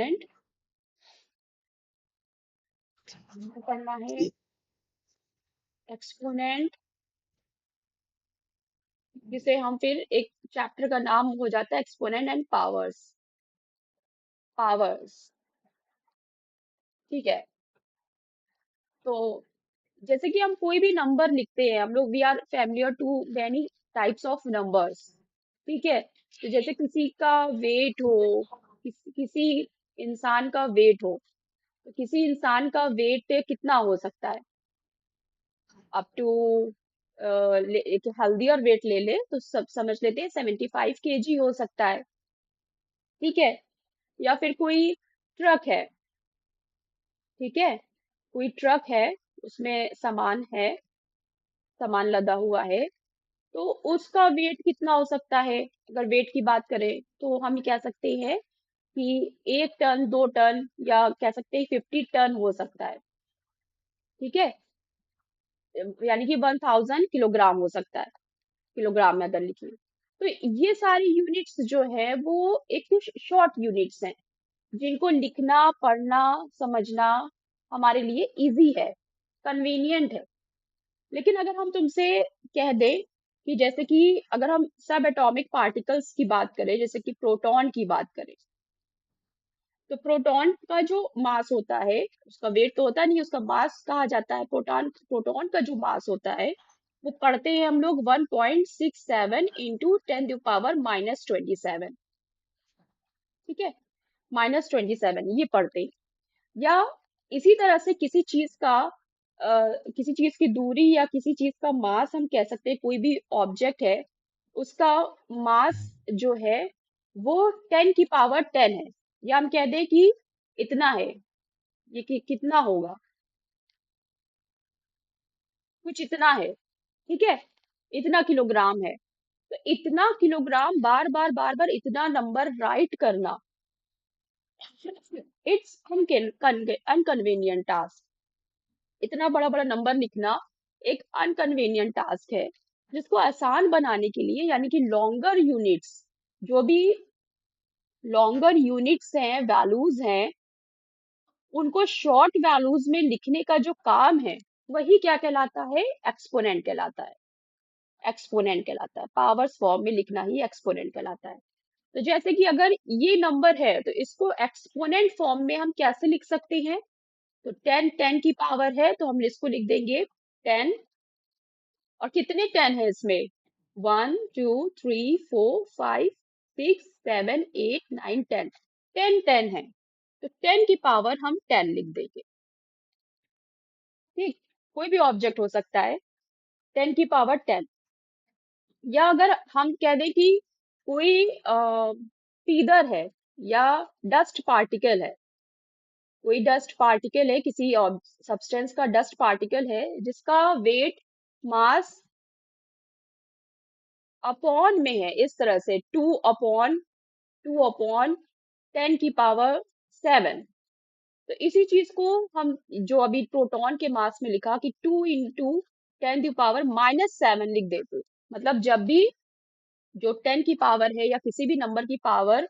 Exponent करना है। Exponent जिसे हम फिर एक चैप्टर का नाम हो जाता है एक्सपोनेंट एंड पावर्स। पावर्स ठीक है। तो जैसे कि हम कोई भी नंबर लिखते हैं, हम लोग we are familiar to many types of numbers. ठीक है। तो जैसे किसी का वेट हो, किसी इंसान का वेट हो, तो किसी इंसान का वेट कितना हो सकता है? अप टू एक हेल्दियर वेट ले ले तो सब समझ लेते हैं 75 kg हो सकता है। ठीक है। या फिर कोई ट्रक है। ठीक है। कोई ट्रक है, उसमें सामान है, सामान लदा हुआ है, तो उसका वेट कितना हो सकता है? अगर वेट की बात करें तो हम कह सकते हैं कि 1 टन, 2 टन, या कह सकते हैं 50 टन हो सकता है। ठीक है। यानी कि 1000 किलोग्राम हो सकता है, किलोग्राम में अगर लिखिए। तो ये सारी यूनिट्स जो है वो एक शॉर्ट यूनिट्स हैं, जिनको लिखना, पढ़ना, समझना हमारे लिए इजी है, कन्वीनियंट है। लेकिन अगर हम तुमसे कह दें कि जैसे कि अगर हम सब एटॉमिक पार्टिकल्स की बात करें, जैसे कि प्रोटॉन की बात करें, तो प्रोटॉन का जो मास होता है, उसका वेट तो होता नहीं, उसका मास कहा जाता है। प्रोटॉन प्रोटॉन का जो मास होता है वो पढ़ते हैं हम लोग 1.67 इंटू 10⁻⁻27। ठीक है। -27 ये पढ़ते हैं। या इसी तरह से किसी चीज का किसी चीज की दूरी या किसी चीज का मास हम कह सकते हैं। कोई भी ऑब्जेक्ट है, उसका मास जो है वो 10⁻10 है, या हम कह दें कि इतना है। ये कितना होगा? कुछ इतना है। ठीक है। इतना किलोग्राम है। तो इतना किलोग्राम बार बार बार बार इतना नंबर राइट करना, इट्स अनकन्वीनियंट टास्क। इतना बड़ा बड़ा नंबर लिखना एक अनकन्वीनियंट टास्क है, जिसको आसान बनाने के लिए, यानी कि लॉन्गर यूनिट्स, जो भी लॉन्गर यूनिट्स हैं, वैल्यूज हैं, उनको शॉर्ट वैल्यूज में लिखने का जो काम है, वही क्या कहलाता है? एक्सपोनेंट कहलाता है। एक्सपोनेंट कहलाता है। पावर्स फॉर्म में लिखना ही एक्सपोनेंट कहलाता है। तो जैसे कि अगर ये नंबर है तो इसको एक्सपोनेंट फॉर्म में हम कैसे लिख सकते हैं? तो 10 की पावर है, तो हम इसको लिख देंगे 10। और कितने 10 है इसमें? 1 2 3 4 5 6 7 8 9 10। 10 है, तो 10 की पावर हम 10 लिख देंगे। ठीक। कोई भी ऑब्जेक्ट हो सकता है, 10 की पावर 10। या अगर हम कह दें कि कोई फीदर है या डस्ट पार्टिकल है, कोई डस्ट पार्टिकल है, किसी सब्सटेंस का डस्ट पार्टिकल है, जिसका वेट, मास अपॉन में है, इस तरह से 2/10⁻7। तो इसी चीज को हम जो अभी प्रोटॉन के मास में लिखा कि 2 × 10⁻⁻7 लिख देते। मतलब जब भी जो 10 की पावर है या किसी भी नंबर की पावर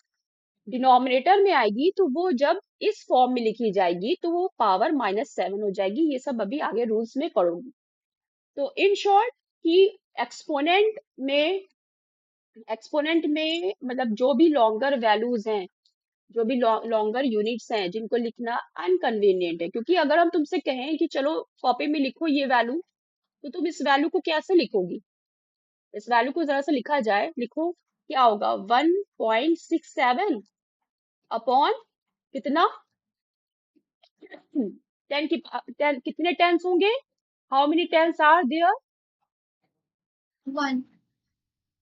डिनोमिनेटर में आएगी, तो वो जब इस फॉर्म में लिखी जाएगी तो वो पावर -7 हो जाएगी। ये सब अभी आगे रूल्स में पढ़ोगी। तो इन शॉर्ट कि एक्सपोनेंट में एक्सपोनेंट में मतलब जो भी लॉन्गर वैल्यूज हैं, जो भी लॉन्गर यूनिट्स हैं, जिनको लिखना अनकन्वीनियंट है। क्योंकि अगर हम तुमसे कहें कि चलो कॉपी में लिखो ये वैल्यू, तो तुम इस वैल्यू को कैसे लिखोगी? इस वैल्यू को जरा सा लिखा जाए, लिखो। क्या होगा? 1.67 अपॉन कितना? 10 की 10 कितने टेंस होंगे? How many tens are there? 1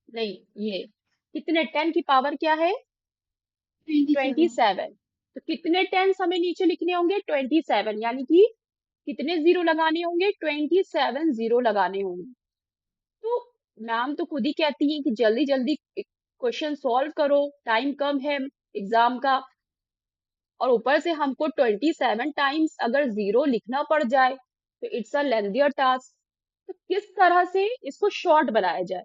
नहीं, ये कितने 10 की पावर क्या है? 27 27। तो कितने टेंस हमें नीचे लिखने होंगे? 27। यानी कि कितने जीरो लगाने होंगे? 27 जीरो लगाने होंगे। तो मैम तो खुद ही कहती है कि जल्दी जल्दी क्वेश्चन सॉल्व करो, टाइम कम है एग्जाम का। और ऊपर से हमको 27 टाइम्स अगर जीरो लिखना पड़ जाए तो इट्स अ लेंथियर टास्क। तो किस तरह से इसको शॉर्ट बनाया जाए?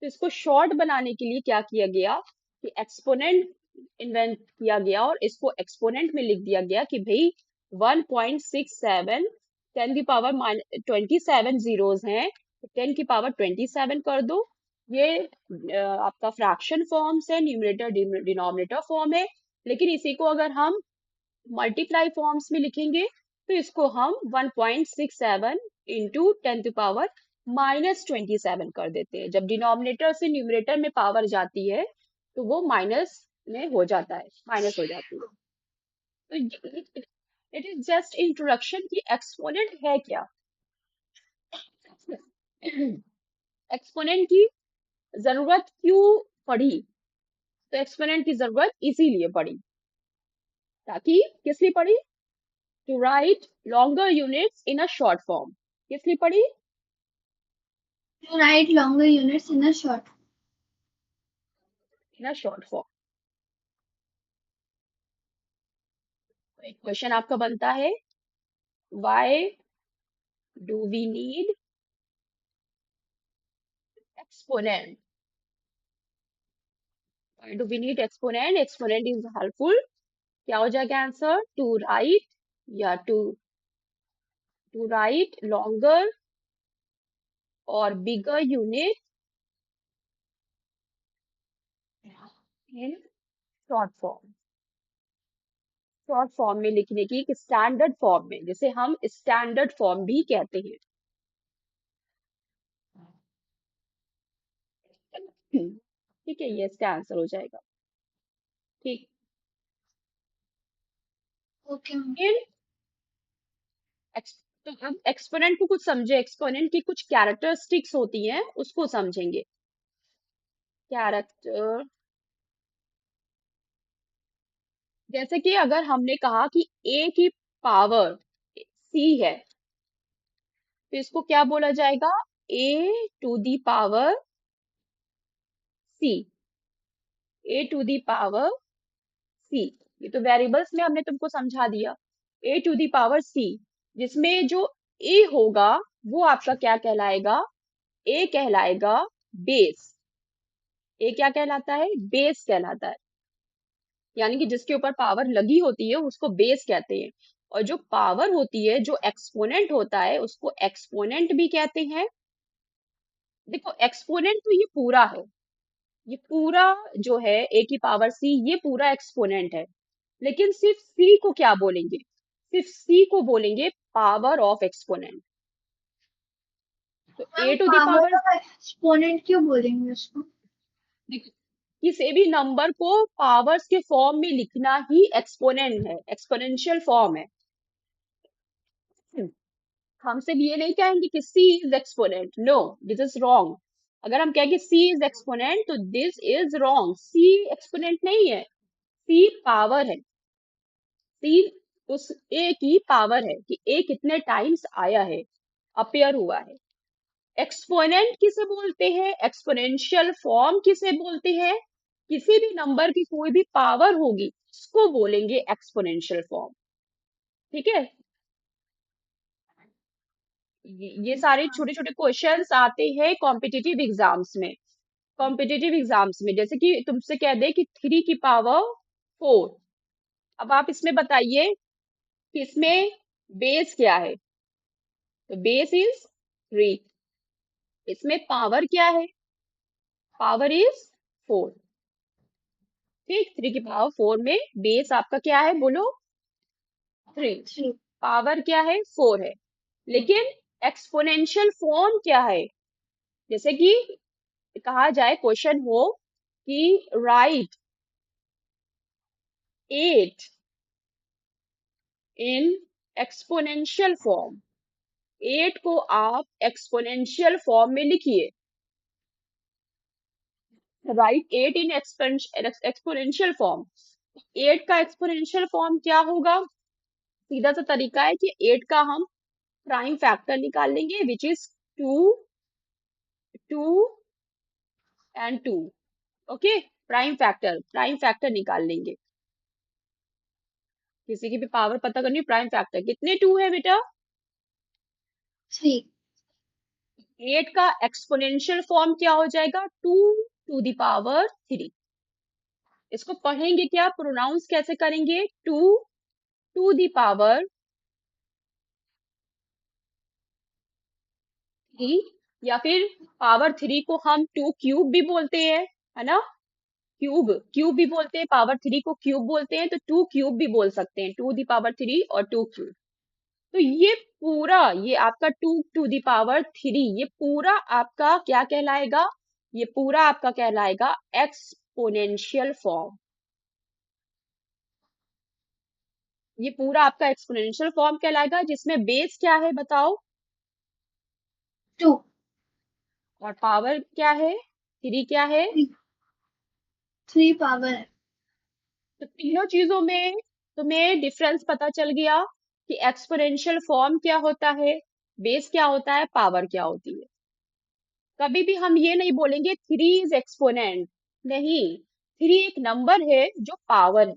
तो इसको शॉर्ट बनाने के लिए क्या किया गया कि एक्सपोनेंट इन्वेंट किया गया और इसको एक्सपोनेंट में लिख दिया गया कि भाई 1.67, 10 की पावर 27 जीरोस हैं, 10 की पावर 27 कर दो। ये आपका फ्रैक्शन फॉर्म्स है, न्यूमरेटर डिनोमिनेटर फॉर्म है। लेकिन इसी को अगर हम मल्टीप्लाई फॉर्म्स में लिखेंगे तो इसको हम 1.67 इंटू 10 की पावर -27 कर देते हैं। जब डिनोमिनेटर से न्यूमरेटर में पावर जाती है तो वो माइनस में हो जाता है, माइनस हो जाती है। तो इट इज जस्ट इंट्रोडक्शन कि एक्सपोनेंट है क्या। एक्सपोनेंट की जरूरत क्यों पड़ी? तो एक्सपोनेंट की जरूरत इसीलिए पड़ी, ताकि किस लिए पड़ी? To write longer units in a short form. किस लिए पड़ी? To write longer units in a short. In a short form. एक क्वेश्चन आपका बनता है, why do we need exponent? Why do we need exponent? Exponent is helpful. क्या हो जाएगा आंसर? टू राइट, या टू राइट लॉन्गर और bigger unit in short form. Short form में लिखने की, एक स्टैंडर्ड फॉर्म में, जिसे हम स्टैंडर्ड फॉर्म भी कहते हैं। ठीक है, ये इसका आंसर हो जाएगा। ठीक। Okay. इन तो अब एक्सपोनेंट को कुछ समझे, एक्सपोनेंट की कुछ कैरेक्टरिस्टिक्स होती हैं, उसको समझेंगे। कैरेक्टर, जैसे कि अगर हमने कहा कि a की पावर c है, तो इसको क्या बोला जाएगा? a to the power c। a to the power c, ये तो वेरिएबल्स में हमने तुमको समझा दिया। a to the power c, जिसमें जो a होगा वो आपका क्या कहलाएगा? a कहलाएगा बेस। a क्या कहलाता है? बेस कहलाता है। यानी कि जिसके ऊपर पावर लगी होती है उसको बेस कहते हैं। और जो पावर होती है, जो एक्सपोनेंट होता है, उसको एक्सपोनेंट भी कहते हैं। देखो, एक्सपोनेंट तो ये पूरा है, ये पूरा जो है a की पावर c, ये पूरा एक्सपोनेंट है। लेकिन सिर्फ c को क्या बोलेंगे? सिर्फ c को बोलेंगे पावर ऑफ एक्सपोनेंट। तो ma'am a to the power power, of exponent क्यों बोलेंगे उसको? किसी भी नंबर को पावर्स के फॉर्म में लिखना ही एक्सपोनेंट है, एक्सपोनेंशियल फॉर्म है। हम सिर्फ ये नहीं कहेंगे कि c is exponent, no, this is wrong. अगर हम कहेंगे c इज एक्सपोनेंट तो this is wrong. c exponent नहीं है, c पावर है। c उस a की पावर है कि a कितने टाइम्स आया है, अपेयर हुआ है। एक्सपोनेंट किसे बोलते हैं? एक्सपोनेंशियल फॉर्म किसे बोलते हैं? किसी भी नंबर की कोई भी पावर होगी उसको बोलेंगे एक्सपोनेंशियल फॉर्म। ठीक है, ये सारे छोटे छोटे क्वेश्चंस आते हैं कॉम्पिटिटिव एग्जाम्स में। कॉम्पिटिटिव एग्जाम्स में जैसे कि तुमसे कह दे कि 3 की पावर 4, अब आप इसमें बताइए कि इसमें बेस क्या है? तो बेस इज 3। इसमें पावर क्या है? Power is 4। ठीक, 3 की पावर 4 में बेस आपका क्या है, बोलो? 3। 3. पावर क्या है? 4 है। लेकिन एक्सपोनेंशियल फॉर्म क्या है? जैसे कि कहा जाए, क्वेश्चन हो कि राइट 8 इन एक्सपोनेंशियल फॉर्म। 8 को आप एक्सपोनेंशियल फॉर्म में लिखिए। Right 8 in exponential form. 8 का एक्सपोनेंशियल फॉर्म क्या होगा? सीधा सा तरीका है कि 8 का हम प्राइम फैक्टर निकाल लेंगे, which is 2, 2 and 2। Okay, prime factor निकाल लेंगे। किसी की भी पावर पता करनी, प्राइम फैक्टर कितने 2 है बेटा? 3. 8 का एक्सपोनेंशियल फॉर्म क्या हो जाएगा? 2 टू दी पावर 3। इसको पढ़ेंगे क्या, प्रोनाउंस कैसे करेंगे, टू द पावर 3, या फिर पावर 3 को हम टू क्यूब भी बोलते हैं, है ना, क्यूब क्यूब भी बोलते हैं, पावर 3 को क्यूब बोलते हैं, तो टू क्यूब भी बोल सकते हैं, टू दी पावर 3 और टू क्यूब। तो ये पूरा, ये आपका टू दी पावर 3, ये पूरा आपका क्या कहलाएगा, ये पूरा आपका कहलाएगा एक्सपोनेंशियल फॉर्म। ये पूरा आपका एक्सपोनेंशियल फॉर्म कहलाएगा, जिसमें बेस क्या है बताओ, 2, और पावर क्या है, 3 क्या है। 3 पावर है। तो तीनों चीजों में तुम्हें डिफरेंस पता चल गया कि एक्सपोनेंशियल फॉर्म क्या होता है, बेस क्या होता है, पावर क्या होती है। कभी भी हम ये नहीं बोलेंगे 3 इज एक्सपोनेंट, नहीं, 3 एक नंबर है जो पावर है,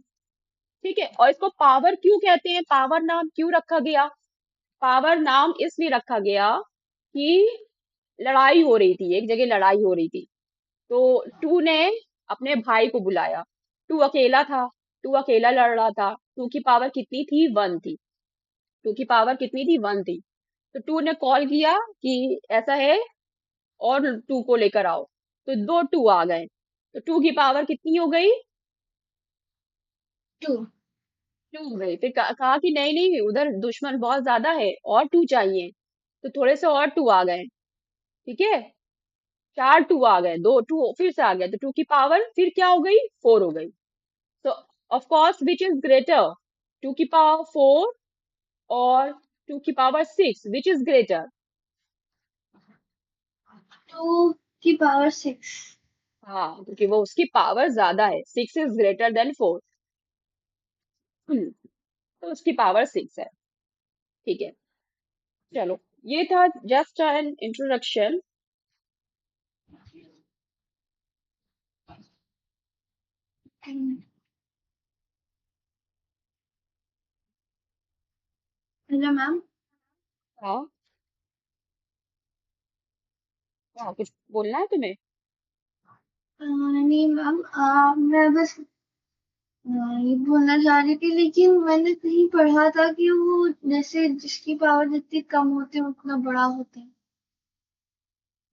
ठीक है। और इसको पावर क्यों कहते हैं, पावर नाम क्यों रखा गया, पावर नाम इसलिए रखा गया कि लड़ाई हो रही थी, एक जगह लड़ाई हो रही थी, तो टू ने अपने भाई को बुलाया, टू अकेला था, टू अकेला लड़ रहा था, टू की पावर कितनी थी, 1 थी, टू की पावर कितनी थी, 1 थी। तो टू ने कॉल किया कि ऐसा है, और टू को लेकर आओ, तो दो टू आ गए, तो टू की पावर कितनी हो गई, 2, 2 हो गई। फिर कहा कि नहीं नहीं, उधर दुश्मन बहुत ज्यादा है, और टू चाहिए, तो थोड़े से और टू आ गए, ठीक है, 4 टू आ गए, दो टू फिर से आ गए, तो टू की पावर फिर क्या हो गई, 4 हो गई। तो of course which is greater, two की पावर 4 और टू की पावर 6, विच इज ग्रेटर। 2 की पावर 6। हाँ, क्योंकि वो उसकी पावर ज्यादा है, 6 इज ग्रेटर देन 4, तो उसकी पावर 6 है, ठीक है। चलो, ये था just an introduction. Hello ma'am. हाँ, हाँ, कुछ बोलना है तुम्हें। नहीं मैम, मैं बस ये बोलना चाह रही थी, लेकिन मैंने कहीं पढ़ा था कि वो जैसे जिसकी पावर जितनी कम होती है उतना बड़ा होता है।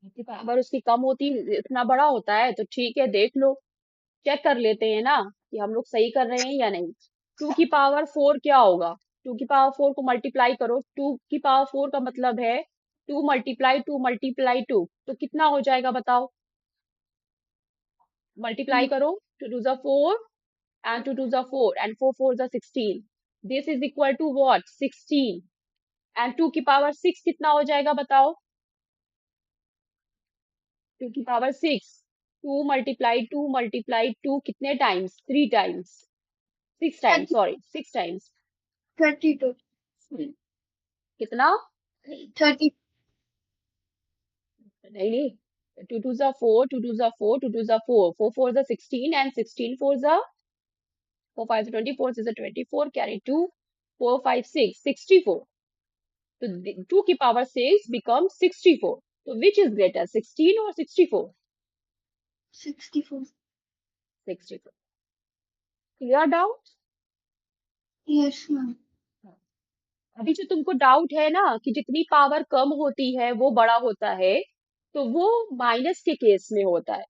जितनी पावर उसकी कम होती इतना बड़ा होता है, तो ठीक है, देख लो, चेक कर लेते हैं ना कि हम लोग सही कर रहे हैं या नहीं। 2 की पावर 4 क्या होगा, 2 की पावर 4 को मल्टीप्लाई करो, 2 की पावर 4 का मतलब है 2 तो कितना हो जाएगा बताओ, मल्टीप्लाई करो, 2 टू ज़ा 4 and 2 to the 4 and 4 4 the 16, this is equal to what, 16, and 2 की पावर 6 कितना हो जाएगा बताओ, 2 की पावर 6, 2 कितने times, 3 times, 6 times, 30, sorry 6 times, 32, कितना, 30। नहीं नहीं, 2 टू ज़ा 4, 2 टू ज़ा 4, 2 टू ज़ा 4, 4 4 ज़ा 16 and 16 4 ज़ा 4 5 24 is a 24, carry 2, 4 5 6 64, so 2 की power 6 becomes 64, so which is greater, 16 or 64, 64। 64, clear doubt। Yes ma'am. अभी जो तुमको डाउट है ना कि जितनी पावर कम होती है वो बड़ा होता है, तो वो माइनस के केस में होता है।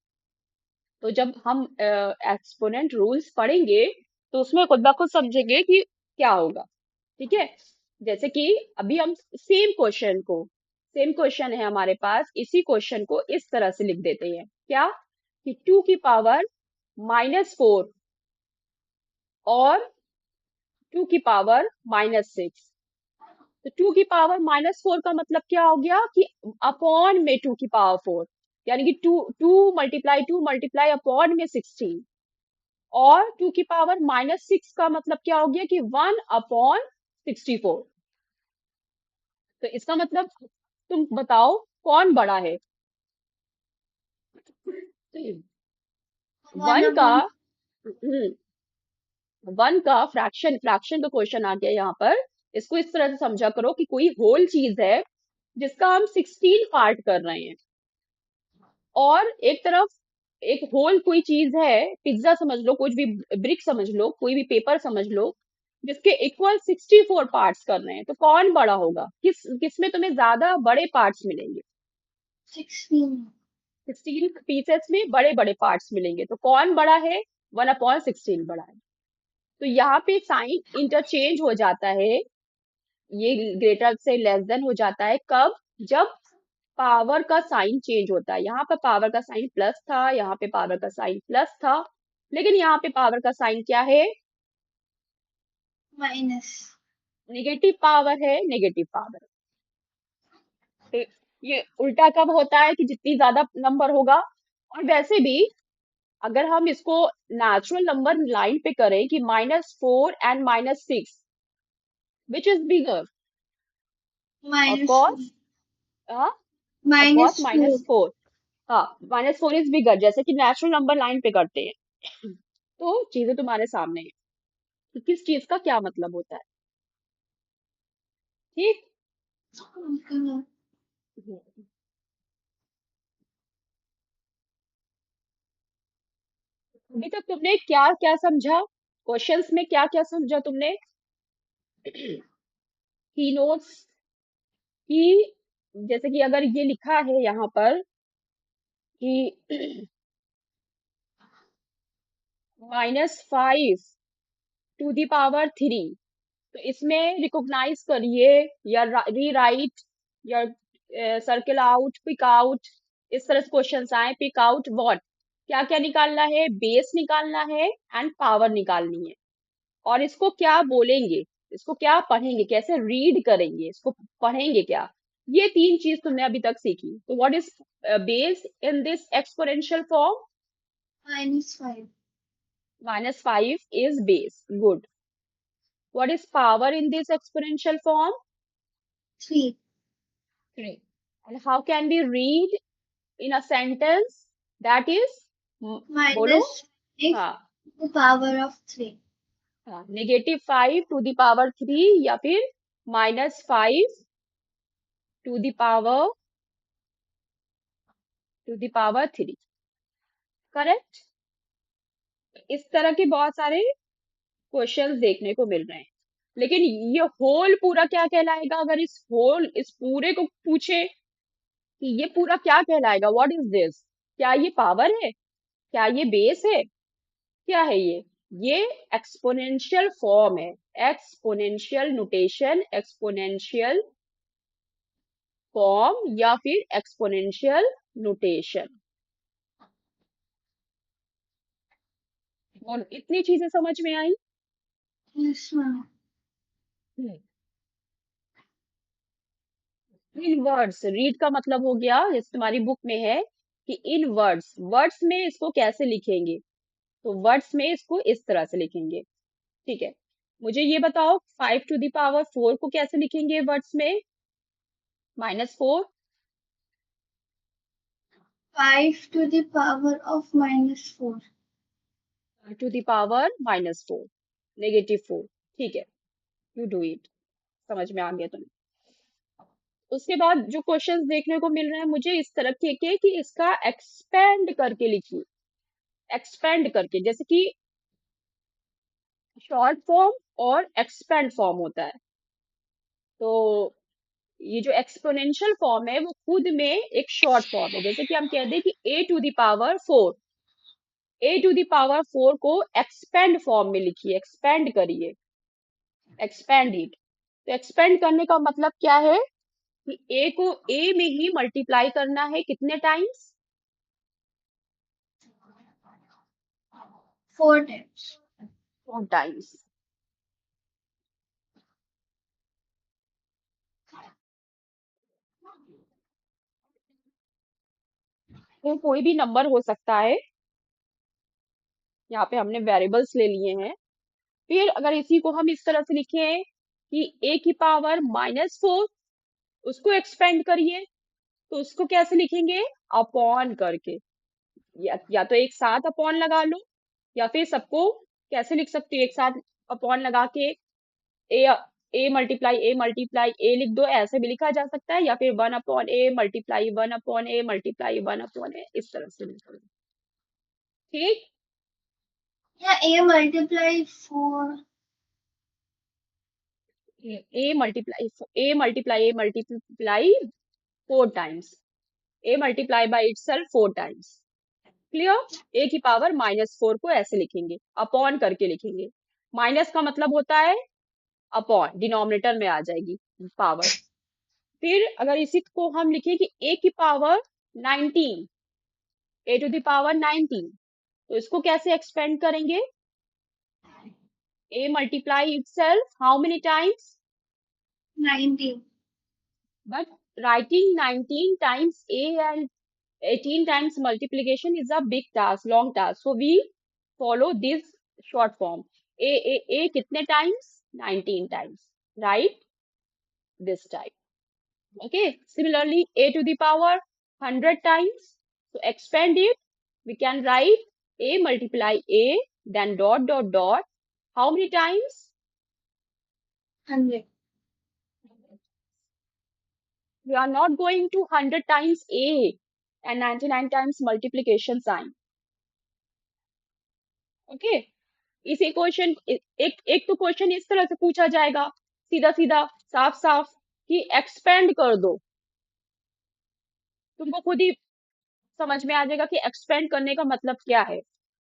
तो जब हम एक्सपोनेंट रूल्स पढ़ेंगे, तो उसमें खुद ब खुद समझेंगे कि क्या होगा, ठीक है। जैसे कि अभी हम सेम क्वेश्चन है हमारे पास, इसी क्वेश्चन को इस तरह से लिख देते हैं क्या, कि 2 की पावर -4 और 2 की पावर -6, तो 2 की पावर -4 का मतलब क्या हो गया कि अपॉन में 2 की पावर 4, यानी कि 2 2 मल्टीप्लाई अपॉन में 16, और 2 की पावर -6 का मतलब क्या हो गया कि 1/64। तो इसका मतलब तुम बताओ कौन बड़ा है, वन वन का, अपॉन। वन का फ्रैक्शन, फ्रैक्शन का क्वेश्चन आ गया यहाँ पर। इसको इस तरह से समझा करो कि कोई होल चीज है जिसका हम 16 पार्ट कर रहे हैं, और एक तरफ एक होल कोई चीज है, पिज्जा समझ लो, कुछ भी ब्रिक समझ लो, कोई भी पेपर समझ लो, जिसके इक्वल 64 पार्ट्स कर रहे हैं, तो कौन बड़ा होगा? किसमें तुम्हें ज्यादा बड़े पार्ट्स मिलेंगे? 16। 16 पीसेस में बड़े बड़े पार्ट्स मिलेंगे, तो कौन बड़ा है? 1/16 बड़ा है। तो यहाँ पे साइन इंटरचेंज हो जाता है, ये ग्रेटर से लेस देन हो जाता है कब? जब पावर का साइन चेंज होता है। यहाँ पे पावर का साइन प्लस था, यहाँ पे पावर का साइन प्लस था, लेकिन यहाँ पे पावर का साइन क्या है? माइनस। नेगेटिव पावर है, नेगेटिव पावर। तो ये उल्टा कब होता है? कि जितनी ज्यादा नंबर होगा। और वैसे भी अगर हम इसको नेचुरल नंबर लाइन पे करें कि -4 and -6, which is bigger? Of minus course, four. Of course minus four. -4। हाँ, -4 इज बिगर, जैसे कि नेचुरल नंबर लाइन पे करते हैं। तो चीजें तुम्हारे सामने है कि किस चीज का क्या मतलब होता है। ठीक। अभी तक तुमने क्या क्या समझा? क्वेश्चंस में क्या क्या समझा तुमने? की नोट्स की, जैसे कि अगर ये लिखा है यहाँ पर कि -5 टू दी पावर 3, तो इसमें रिकॉग्नाइज करिए या रीराइट या सर्किल आउट, पिक आउट, इस तरह से क्वेश्चन आए। पिक आउट व्हाट, क्या क्या निकालना है? बेस निकालना है एंड पावर निकालनी है। और इसको क्या बोलेंगे? इसको क्या पढ़ेंगे? कैसे रीड करेंगे? इसको पढ़ेंगे क्या? ये तीन चीज तुमने अभी तक सीखी। तो what is base in this exponential form? -5। -5 is base. Good. What is power in this exponential form? 3। 3. And how can we read in a sentence? That is, बोलो। -6 हाँ, the power of 3। हाँ, -5 टू द पावर 3 या फिर -5 to the power 3। Correct. इस तरह के बहुत सारे क्वेश्चंस देखने को मिल रहे हैं। लेकिन ये होल पूरा क्या कहलाएगा? अगर इस पूरे को पूछे कि ये पूरा क्या कहलाएगा? What is this? क्या ये पावर है? क्या ये बेस है? क्या है ये? ये एक्सपोनेंशियल फॉर्म है, एक्सपोनेंशियल नोटेशन, एक्सपोनेंशियल फॉर्म या फिर एक्सपोनेंशियल नोटेशन। और इतनी चीजें समझ में आई? Yes ma'am. In words read का मतलब हो गया, जैसे तुम्हारी बुक में है कि इन वर्ड्स, वर्ड्स में इसको कैसे लिखेंगे? तो वर्ड्स में इसको इस तरह से लिखेंगे। ठीक है, मुझे ये बताओ 5 टू द पावर 4 को कैसे लिखेंगे वर्ड्स में? -4 5 to the power of -4। To the power -4, -4। ठीक है, यू डू इट। समझ में आ गया तुम्हें? उसके बाद जो क्वेश्चंस देखने को मिल रहे हैं मुझे इस तरह के कि इसका एक्सपेंड करके लिखिए। एक्सपेंड करके, जैसे कि शॉर्ट फॉर्म और एक्सपेंड फॉर्म होता है। तो ये जो एक्सपोनेंशियल फॉर्म है वो खुद में एक शॉर्ट फॉर्म है। जैसे कि हम कह दें कि a to the power 4, a to the power 4 को एक्सपेंड फॉर्म में लिखिए, एक्सपेंड करिए, एक्सपेंड इट। तो एक्सपेंड करने का मतलब क्या है? कि a को a में ही मल्टीप्लाई करना है, कितने टाइम्स? 4 times। 4 टाइम्स। तो कोई भी नंबर हो सकता है, यहाँ पे हमने वेरिएबल्स ले लिए हैं। फिर अगर इसी को हम इस तरह से लिखें कि a की पावर -4, उसको एक्सपेंड करिए, तो उसको कैसे लिखेंगे? अपॉन करके। या तो एक साथ अपॉन लगा लो, या फिर सबको कैसे लिख सकते हो? एक साथ अपॉन लगा के ए ए लिख दो, ऐसे भी लिखा जा सकता है, या फिर 1/a multiply 1/a multiply 1/a, इस तरह से लिख दो। ठीक। या A × 4। A multiply 4 times, A multiply by itself 4 times. Clear. A की पावर -4 को ऐसे लिखेंगे, अपॉन करके लिखेंगे। माइनस का मतलब होता है अपॉन, डिनोमिनेटर में आ जाएगी पावर। फिर अगर इसी को हम लिखें कि ए की पावर 19, a⁴ 19, तो इसको कैसे एक्सपेंड करेंगे? a multiply it self how many times? 19। But writing 19 times a and 18 times multiplication is a big task, long task. So we follow this short form. A कितने times? 19 times. Right? This type. Okay. Similarly, a⁴ 100 times. So expand it. We can write a multiply a, then dot dot dot. How many times? 100। We are not going to 100 times a and 99 times multiplication sign. Okay. इसी question एक एक तो question इस तरह से पूछा जाएगा, सीधा सीधा, साफ साफ, कि एक्सपेंड कर दो। तुमको खुद ही समझ में आ जाएगा कि एक्सपेंड करने का मतलब क्या है।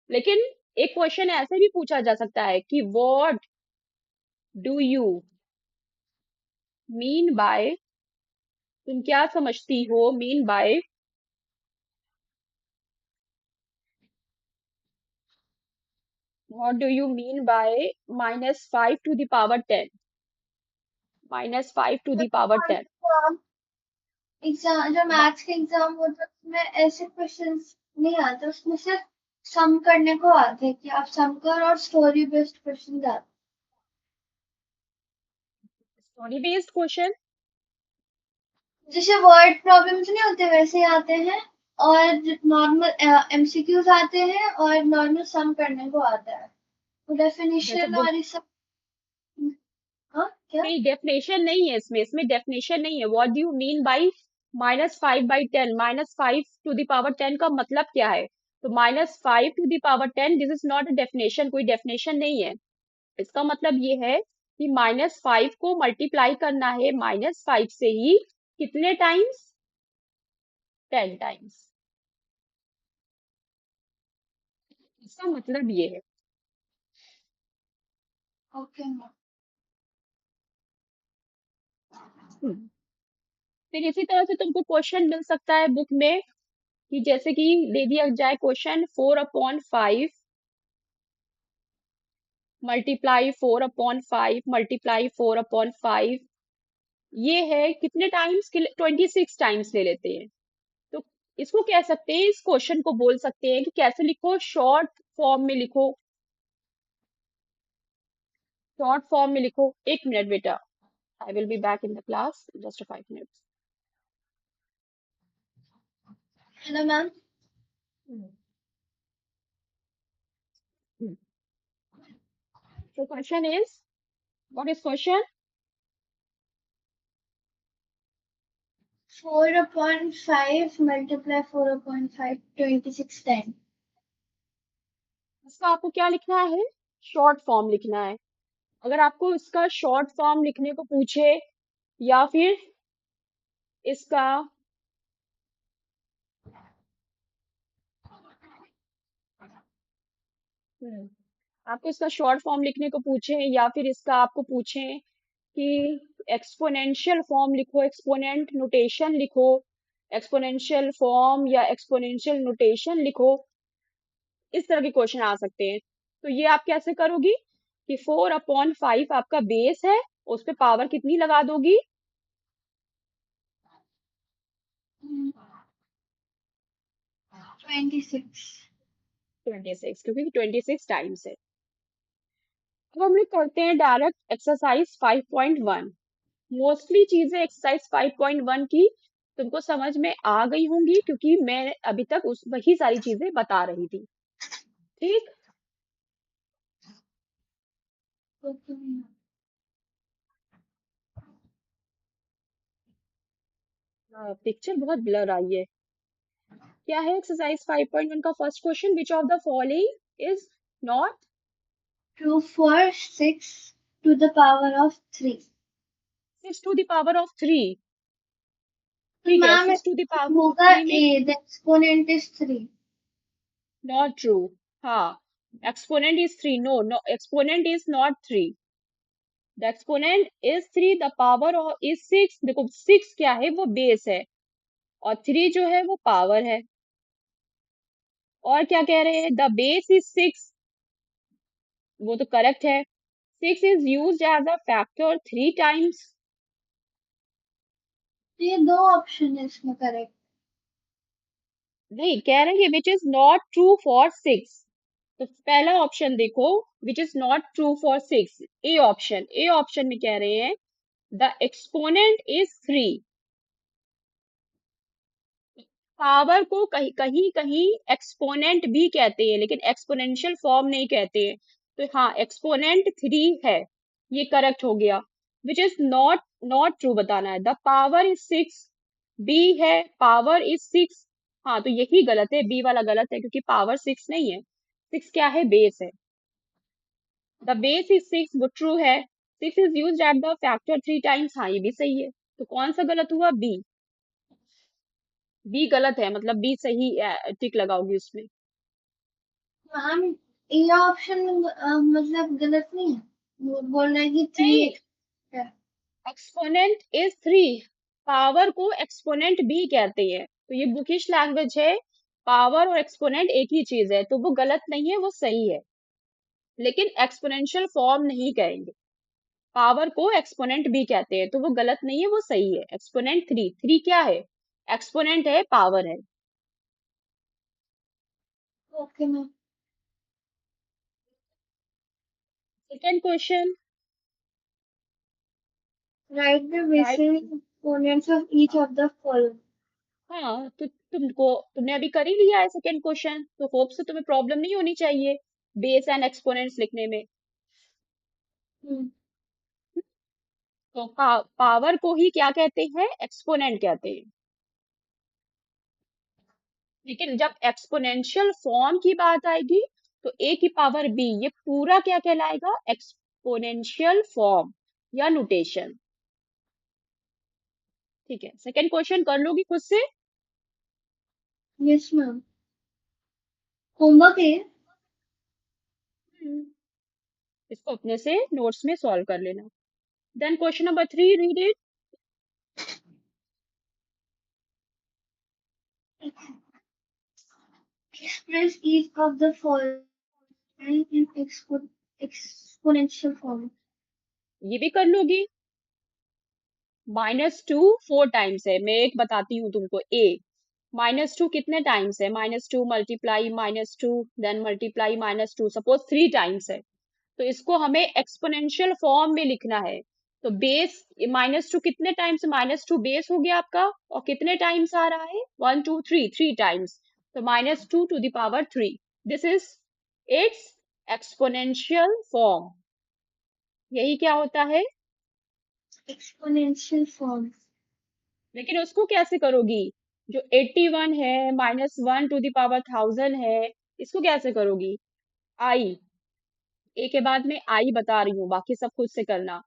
लेकिन एक क्वेश्चन ऐसे भी पूछा जा सकता है कि what do you mean by, तुम क्या समझती हो mean by, what do you mean by -5 to the power 10, -5 to the power 10। Exam जो मैथ्स के एग्जाम होते हैं उसमें ऐसे क्वेश्चंस नहीं आते, उसमें सिर्फ सम करने को आते हैं कि आप सम कर, और स्टोरी बेस्ड क्वेश्चन आते स्टोरी बेस्ड क्वेश्चन। हैं। जैसे वर्ड प्रॉब्लम्स नहीं होते वैसे ही आते हैं, और नॉर्मल एमसीक्यूज आते हैं, और नॉर्मल सम करने को आता है। जैसे डेफिनेशन और ये सब। हाँ क्या? नहीं, डेफिनेशन नहीं है इसमें, डेफिनेशन नहीं है। What do you mean by -5/10, -5 to the power 10 का मतलब क्या है? तो -5 to the power 10, this is not a definition, कोई डेफिनेशन नहीं है। इसका मतलब ये है कि -5 को मल्टीप्लाई करना है -5 से ही, कितने टाइम्स? 10 टाइम्स। इसका मतलब ये है। ओके। हम्म। फिर इसी तरह से तुमको क्वेश्चन मिल सकता है बुक में, कि जैसे कि दे दिया जाए क्वेश्चन 4/5 मल्टीप्लाई 4/5 मल्टीप्लाई 4/5, ये है कितने टाइम्स के? 26 टाइम्स ले लेते हैं। तो इसको कह सकते हैं, इस क्वेश्चन को बोल सकते हैं कि कैसे लिखो, शॉर्ट फॉर्म में लिखो। शॉर्ट फॉर्म में लिखो। एक मिनट बेटा, I will be back in the class, just 5 minutes. Hello ma'am. So question is, what is question? 4/5 multiply 4/5 26 time. इसका आपको क्या लिखना है? शॉर्ट फॉर्म लिखना है। अगर आपको इसका शॉर्ट फॉर्म लिखने को पूछे, या फिर इसका हम्म, आपको इसका शॉर्ट फॉर्म लिखने को पूछे, या फिर इसका आपको पूछे कि एक्सपोनेंशियल फॉर्म लिखो, एक्सपोनेंट नोटेशन लिखो, एक्सपोनेंशियल फॉर्म या एक्सपोनेंशियल नोटेशन लिखो, इस तरह के क्वेश्चन आ सकते हैं। तो ये आप कैसे करोगी कि 4/5 आपका बेस है, उस पे पावर कितनी लगा दोगी? 26। 26, क्योंकि 26 टाइम्स है। अब हम लोग करते हैं डायरेक्ट एक्सरसाइज 5.1। मोस्टली चीजें एक्सरसाइज 5.1 की तुमको समझ में आ गई होंगी, क्योंकि मैं अभी तक उस वही सारी चीजें बता रही थी। ठीक। ओके। पिक्चर बहुत ब्लर आई है। क्या है एक्सरसाइज 5.1 का first question, which of the following is not True for 6 to the power of 3. 6 to the power of 3? तो ठीक है, मैम 6 to the power होगा 3 में a, the exponent is 3. Not true. हाँ, exponent is 3, no no, exponent is not 3, the exponent is 3, the power is 6। देखो 6 क्या है, वो बेस है, और 3 जो है वो पावर है। और क्या कह रहे हैं, द बेस इज 6, वो तो करेक्ट है। 6 is use as a factor 3 times. तो ये दो ऑप्शन है इसमें करेक्ट। नहीं, कह रहे हैं which is not true for 6। तो पहला ऑप्शन देखो, which is not true for 6, A option. A option में कह रहे हैं द एक्सपोनेंट इज 3। पावर को कहीं कहीं कहीं एक्सपोनेंट भी कहते हैं, लेकिन एक्सपोनेंशियल फॉर्म नहीं कहते हैं। तो हाँ, एक्सपोनेंट 3 है, ये करेक्ट हो गया। Which is not not true बताना है, द पावर इज 6। बी है, पावर इज 6। हाँ, तो यही गलत है, बी वाला गलत है, क्योंकि पावर 6 नहीं है। 6 क्या है, बेस है। द बेस इज 6, वो ट्रू है। 6 is use at the factor 3 times, हाँ ये भी सही है। तो कौन सा गलत हुआ, बी। बी गलत है, मतलब बी सही, टिक लगाओगी उसमें। मैम ये ऑप्शन मतलब गलत नहीं है, वो बोल रहे हैं कि 3 नहीं, है। एक्सपोनेंट इज 3, पावर को एक्सपोनेंट भी कहते हैं, तो ये बुकिश लैंग्वेज है। पावर और एक्सपोनेंट एक ही चीज है, तो वो गलत नहीं है, वो सही है। लेकिन एक्सपोनेंशियल फॉर्म नहीं कहेंगे। पावर को एक्सपोनेंट भी कहते हैं, तो वो गलत नहीं है, वो सही है। एक्सपोनेंट 3, 3 क्या है, एक्सपोनेंट है, पावर है। Okay ma'am. Second question. Right the right. Basic components of each of the following. हाँ, तो तुमने अभी कर ही लिया है सेकेंड क्वेश्चन, तो होप से तुम्हें प्रॉब्लम नहीं होनी चाहिए बेस एंड एक्सपोनेंट्स लिखने में। हम्म, तो पावर को ही क्या कहते हैं, एक्सपोनेंट कहते हैं। लेकिन जब एक्सपोनेंशियल फॉर्म की बात आएगी, तो ए की पावर बी, ये पूरा क्या कहलाएगा, एक्सपोनेंशियल फॉर्म या नोटेशन। ठीक है, सेकंड क्वेश्चन कर लोगी खुद से। Yes ma'am. होमवर्क है। हम्म, इसको अपने से नोट्स में सॉल्व कर लेना। Then question number 3, read it. Express each of the following in exponential form. ये भी कर लोगी। -2 4 टाइम्स है, मैं एक बताती हूँ तुमको। ए -2 कितने टाइम्स है, -2 multiply -2 then multiply -2, suppose 3 times है, तो इसको हमें एक्सपोनेंशियल फॉर्म में लिखना है। तो बेस -2 कितने टाइम्स, -2 बेस हो गया आपका, और कितने टाइम्स आ रहा है, 1 2 3, 3 टाइम्स। तो -2 to the power 3, this is it's exponential form. यही क्या होता है। Exponential form. लेकिन उसको कैसे करोगी, जो 81 है, -1 to the power 1000 है, इसको कैसे करोगी। आई, ए के बाद में आई बता रही हूँ, बाकी सब खुद से करना।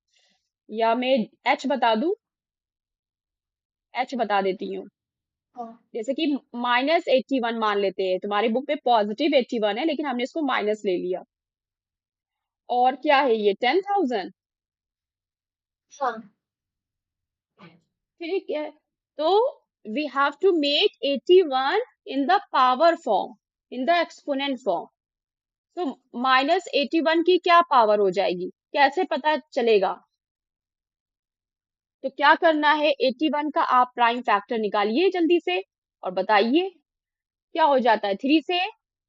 या मैं एच बता दूं, एच बता देती हूँ। हाँ, जैसे कि -81 मान लेते हैं, तुम्हारी बुक में +81 है, लेकिन हमने इसको माइनस ले लिया। और क्या है ये, 10,000। हाँ, ठीक है, तो we have to make 81 in the power form, in the exponent form. तो -81 की क्या पावर हो जाएगी, कैसे पता चलेगा। तो क्या करना है, 81 का आप प्राइम फैक्टर निकालिए जल्दी से, और बताइए क्या हो जाता है। 3 से,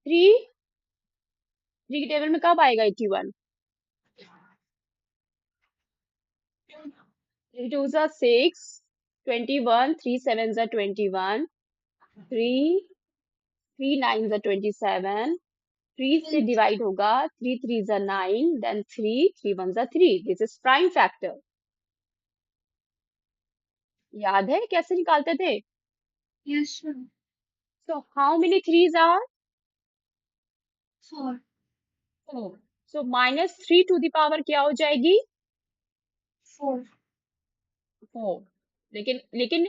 3 की टेबल में कब आएगा 81। 3 2 जा 6, 21, 3 7 जा 21, 3 3 9 जा 27, 3 से डिवाइड होगा, 3 3 जा 9, देन 3 3 1 जा 3, दिस इज प्राइम फैक्टर। याद है कैसे निकालते थे। yes ma'am. So how many threes are? 4. 4. So -3 to the power क्या हो जाएगी? 4. 4. लेकिन लेकिन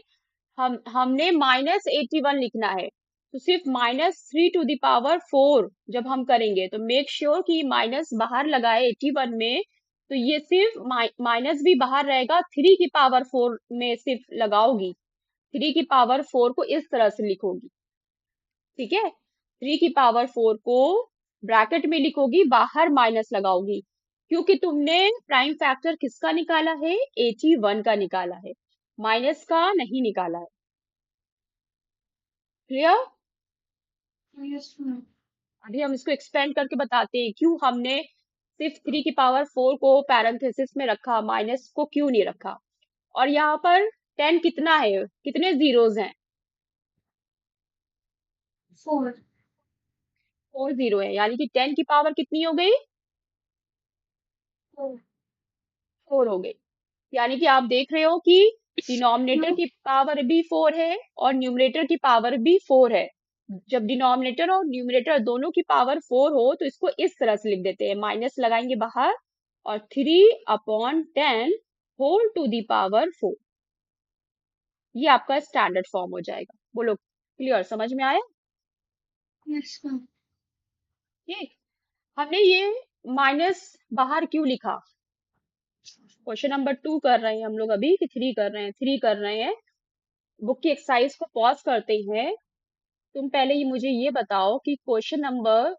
हमने -81 लिखना है, तो सिर्फ -3 टू द पावर 4 जब हम करेंगे तो मेक श्योर कि माइनस बाहर लगाए 81 में, तो ये सिर्फ माइनस भी बाहर रहेगा, 3 की पावर 4 में सिर्फ लगाओगी, 3 की पावर 4 को इस तरह से लिखोगी, ठीक है? 3 की पावर 4 को ब्रैकेट में लिखोगी, बाहर माइनस लगाओगी, क्योंकि तुमने प्राइम फैक्टर किसका निकाला है? 81 का निकाला है, माइनस का नहीं निकाला है। क्लियर? Yes, ma'am. अभी हम इसको एक्सपेंड करके बताते हैं क्यों हमने सिर्फ 3 की पावर 4 को पैरेंथेसिस में रखा, माइनस को क्यों नहीं रखा। और यहाँ पर 10 कितना है, कितने जीरोस हैं? 4. 4 जीरो है, यानी कि 10 की पावर कितनी हो गई? 4. 4 हो गई। यानी कि आप देख रहे हो कि डिनोमिनेटर No. की पावर भी 4 है और न्यूमरेटर की पावर भी 4 है। जब डिनोमिनेटर और न्यूमरेटर दोनों की पावर 4 हो तो इसको इस तरह से लिख देते हैं, माइनस लगाएंगे बाहर और 3/10 होल टू दी पावर 4। ये आपका स्टैंडर्ड फॉर्म हो जाएगा। बोलो, क्लियर? समझ में आया? Yes, ma'am. ठीक। हमने ये माइनस बाहर क्यों लिखा? क्वेश्चन नंबर 2 कर रहे हैं हम लोग अभी कि 3 कर रहे हैं? 3 कर रहे हैं। बुक की एक्सरसाइज को पॉज करते हैं। तुम पहले ही मुझे ये बताओ कि क्वेश्चन नंबर,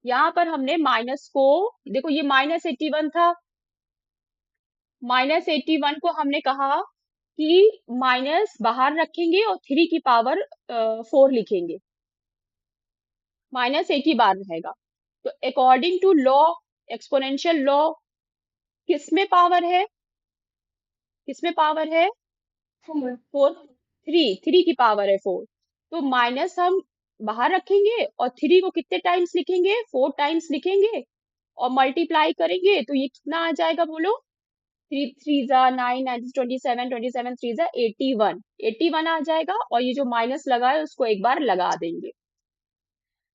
यहाँ पर हमने माइनस को, देखो ये -81 था, -81 को हमने कहा कि माइनस बाहर रखेंगे और 3 की पावर 4 लिखेंगे, माइनस एक ही बार रहेगा। तो according to law, exponential law, किसमें पावर है? किसमें पावर है? 4. 4। 3 की पावर है 4। तो माइनस हम बाहर रखेंगे और 3 को कितने टाइम्स लिखेंगे? 4 टाइम्स लिखेंगे और मल्टीप्लाई करेंगे तो ये कितना आ जाएगा? बोलो। 3 3 जा 9, 9 27, 27 3 जा 81, 81 आ जाएगा। और ये जो माइनस लगा है उसको एक बार लगा देंगे,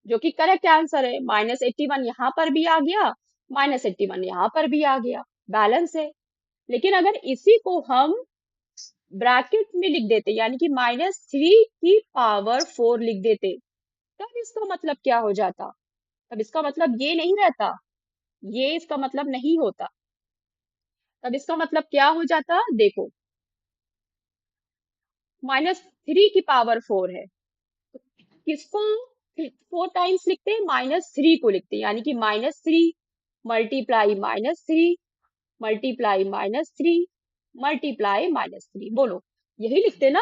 जो कि करेक्ट आंसर है। -81 यहाँ पर भी आ गया, -81 यहाँ पर भी आ गया, बैलेंस है। लेकिन अगर इसी को हम ब्रैकेट में लिख देते, यानी कि -3 की पावर 4 लिख देते, तब इसका मतलब क्या हो जाता? तब इसका मतलब ये नहीं रहता, ये इसका मतलब नहीं होता। तब इसका मतलब क्या हो जाता? देखो, -3 की पावर 4 है, तो किसको 4 टाइम्स लिखते हैं? -3 को लिखते हैं, यानी कि -3 मल्टीप्लाई -3 मल्टीप्लाई -3 मल्टीप्लाई -3। बोलो, यही लिखते ना?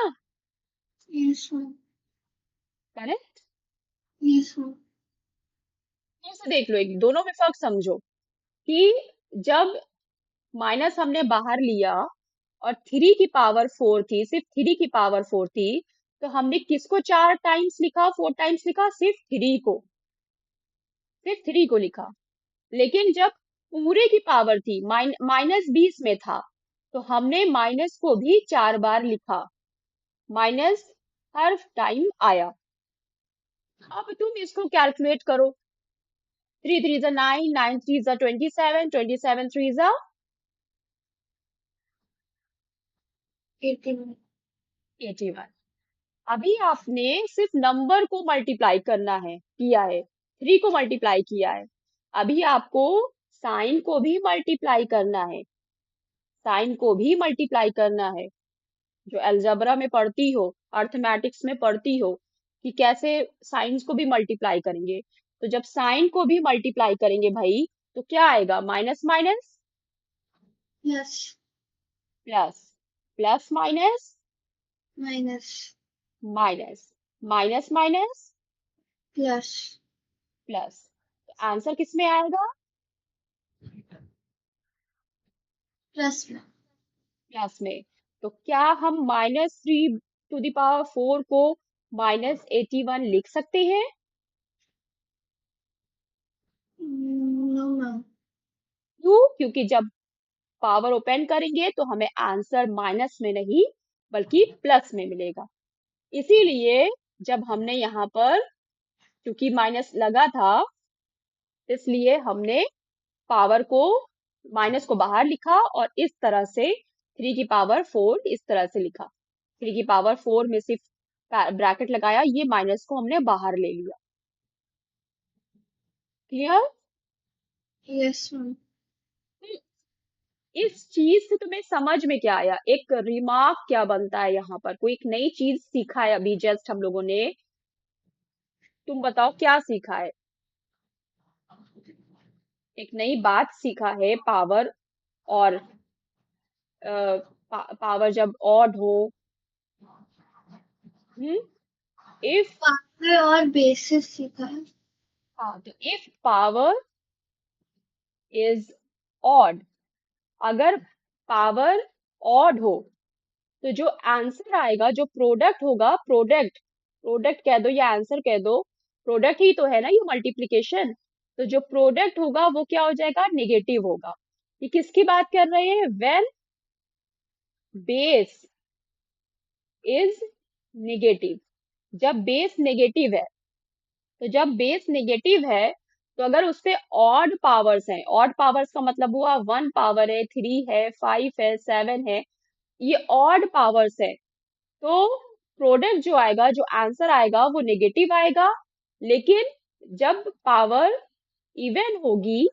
Yes, ma'am. Correct? Yes, ma'am. फिर से देख लो, एक दोनों में फर्क समझो कि जब माइनस हमने बाहर लिया और 3 की पावर 4 थी, सिर्फ 3 की पावर 4 थी, तो हमने किसको 4 टाइम्स लिखा, 4 टाइम्स लिखा? सिर्फ 3 को, सिर्फ 3 को लिखा। लेकिन जब पूरे की पावर थी, -20 में था, तो हमने माइनस को भी 4 बार लिखा, माइनस हर टाइम आया। अब तुम इसको कैलकुलेट करो, 3 3 जा 9, 9 3 जा 27, 27 3 जा 81. 81। अभी आपने सिर्फ नंबर को मल्टीप्लाई करना है, किया है, 3 को मल्टीप्लाई किया है। अभी आपको साइन को भी मल्टीप्लाई करना है, साइन को भी मल्टीप्लाई करना है। जो अलजेब्रा में पढ़ती हो, अर्थमेटिक्स में पढ़ती हो कि कैसे साइंस को भी मल्टीप्लाई करेंगे, तो जब साइन को भी मल्टीप्लाई करेंगे भाई, तो क्या आएगा? Minus minus Yes. Plus, plus minus Minus. Minus, minus minus Plus. Plus. तो आंसर किस में आएगा? Plus, ma'am. प्लस में। तो क्या हम -3 टू द पावर 4 को -81 लिख सकते हैं? No, ma'am. क्यों? क्योंकि जब पावर ओपन करेंगे तो हमें आंसर माइनस में नहीं, बल्कि प्लस में मिलेगा। इसीलिए जब हमने यहाँ पर, क्योंकि माइनस लगा था, इसलिए हमने पावर को, माइनस को बाहर लिखा और इस तरह से 3 की पावर 4 इस तरह से लिखा। 3 की पावर 4 में सिर्फ ब्रैकेट लगाया, ये माइनस को हमने बाहर ले लिया। क्लियर? Yes ma'am. इस चीज से तुम्हें समझ में क्या आया? एक रिमार्क क्या बनता है यहाँ पर? कोई एक नई चीज सीखा है अभी जस्ट हम लोगों ने? तुम बताओ क्या सीखा है? एक नई बात सीखा है, पावर और पावर जब ऑड हो। इफ, पावर और बेसिस सीखा है। हाँ, तो इफ पावर इज ऑड, अगर पावर ऑड हो, तो जो आंसर आएगा, जो प्रोडक्ट होगा, प्रोडक्ट, प्रोडक्ट कह दो या आंसर कह दो, प्रोडक्ट ही तो है ना ये मल्टीप्लिकेशन। तो जो प्रोडक्ट होगा वो क्या हो जाएगा? नेगेटिव होगा। ये किसकी बात कर रहे हैं? व्हेन बेस इज नेगेटिव, जब बेस नेगेटिव है। तो जब बेस नेगेटिव है, तो अगर उससे ऑड पावर्स हैं, ऑड पावर्स का मतलब हुआ 1 पावर है, 3 है, 5 है, 7 है, ये ऑड पावर्स है, तो प्रोडक्ट जो आएगा, जो आंसर आएगा वो नेगेटिव आएगा। लेकिन जब पावर इवन होगी,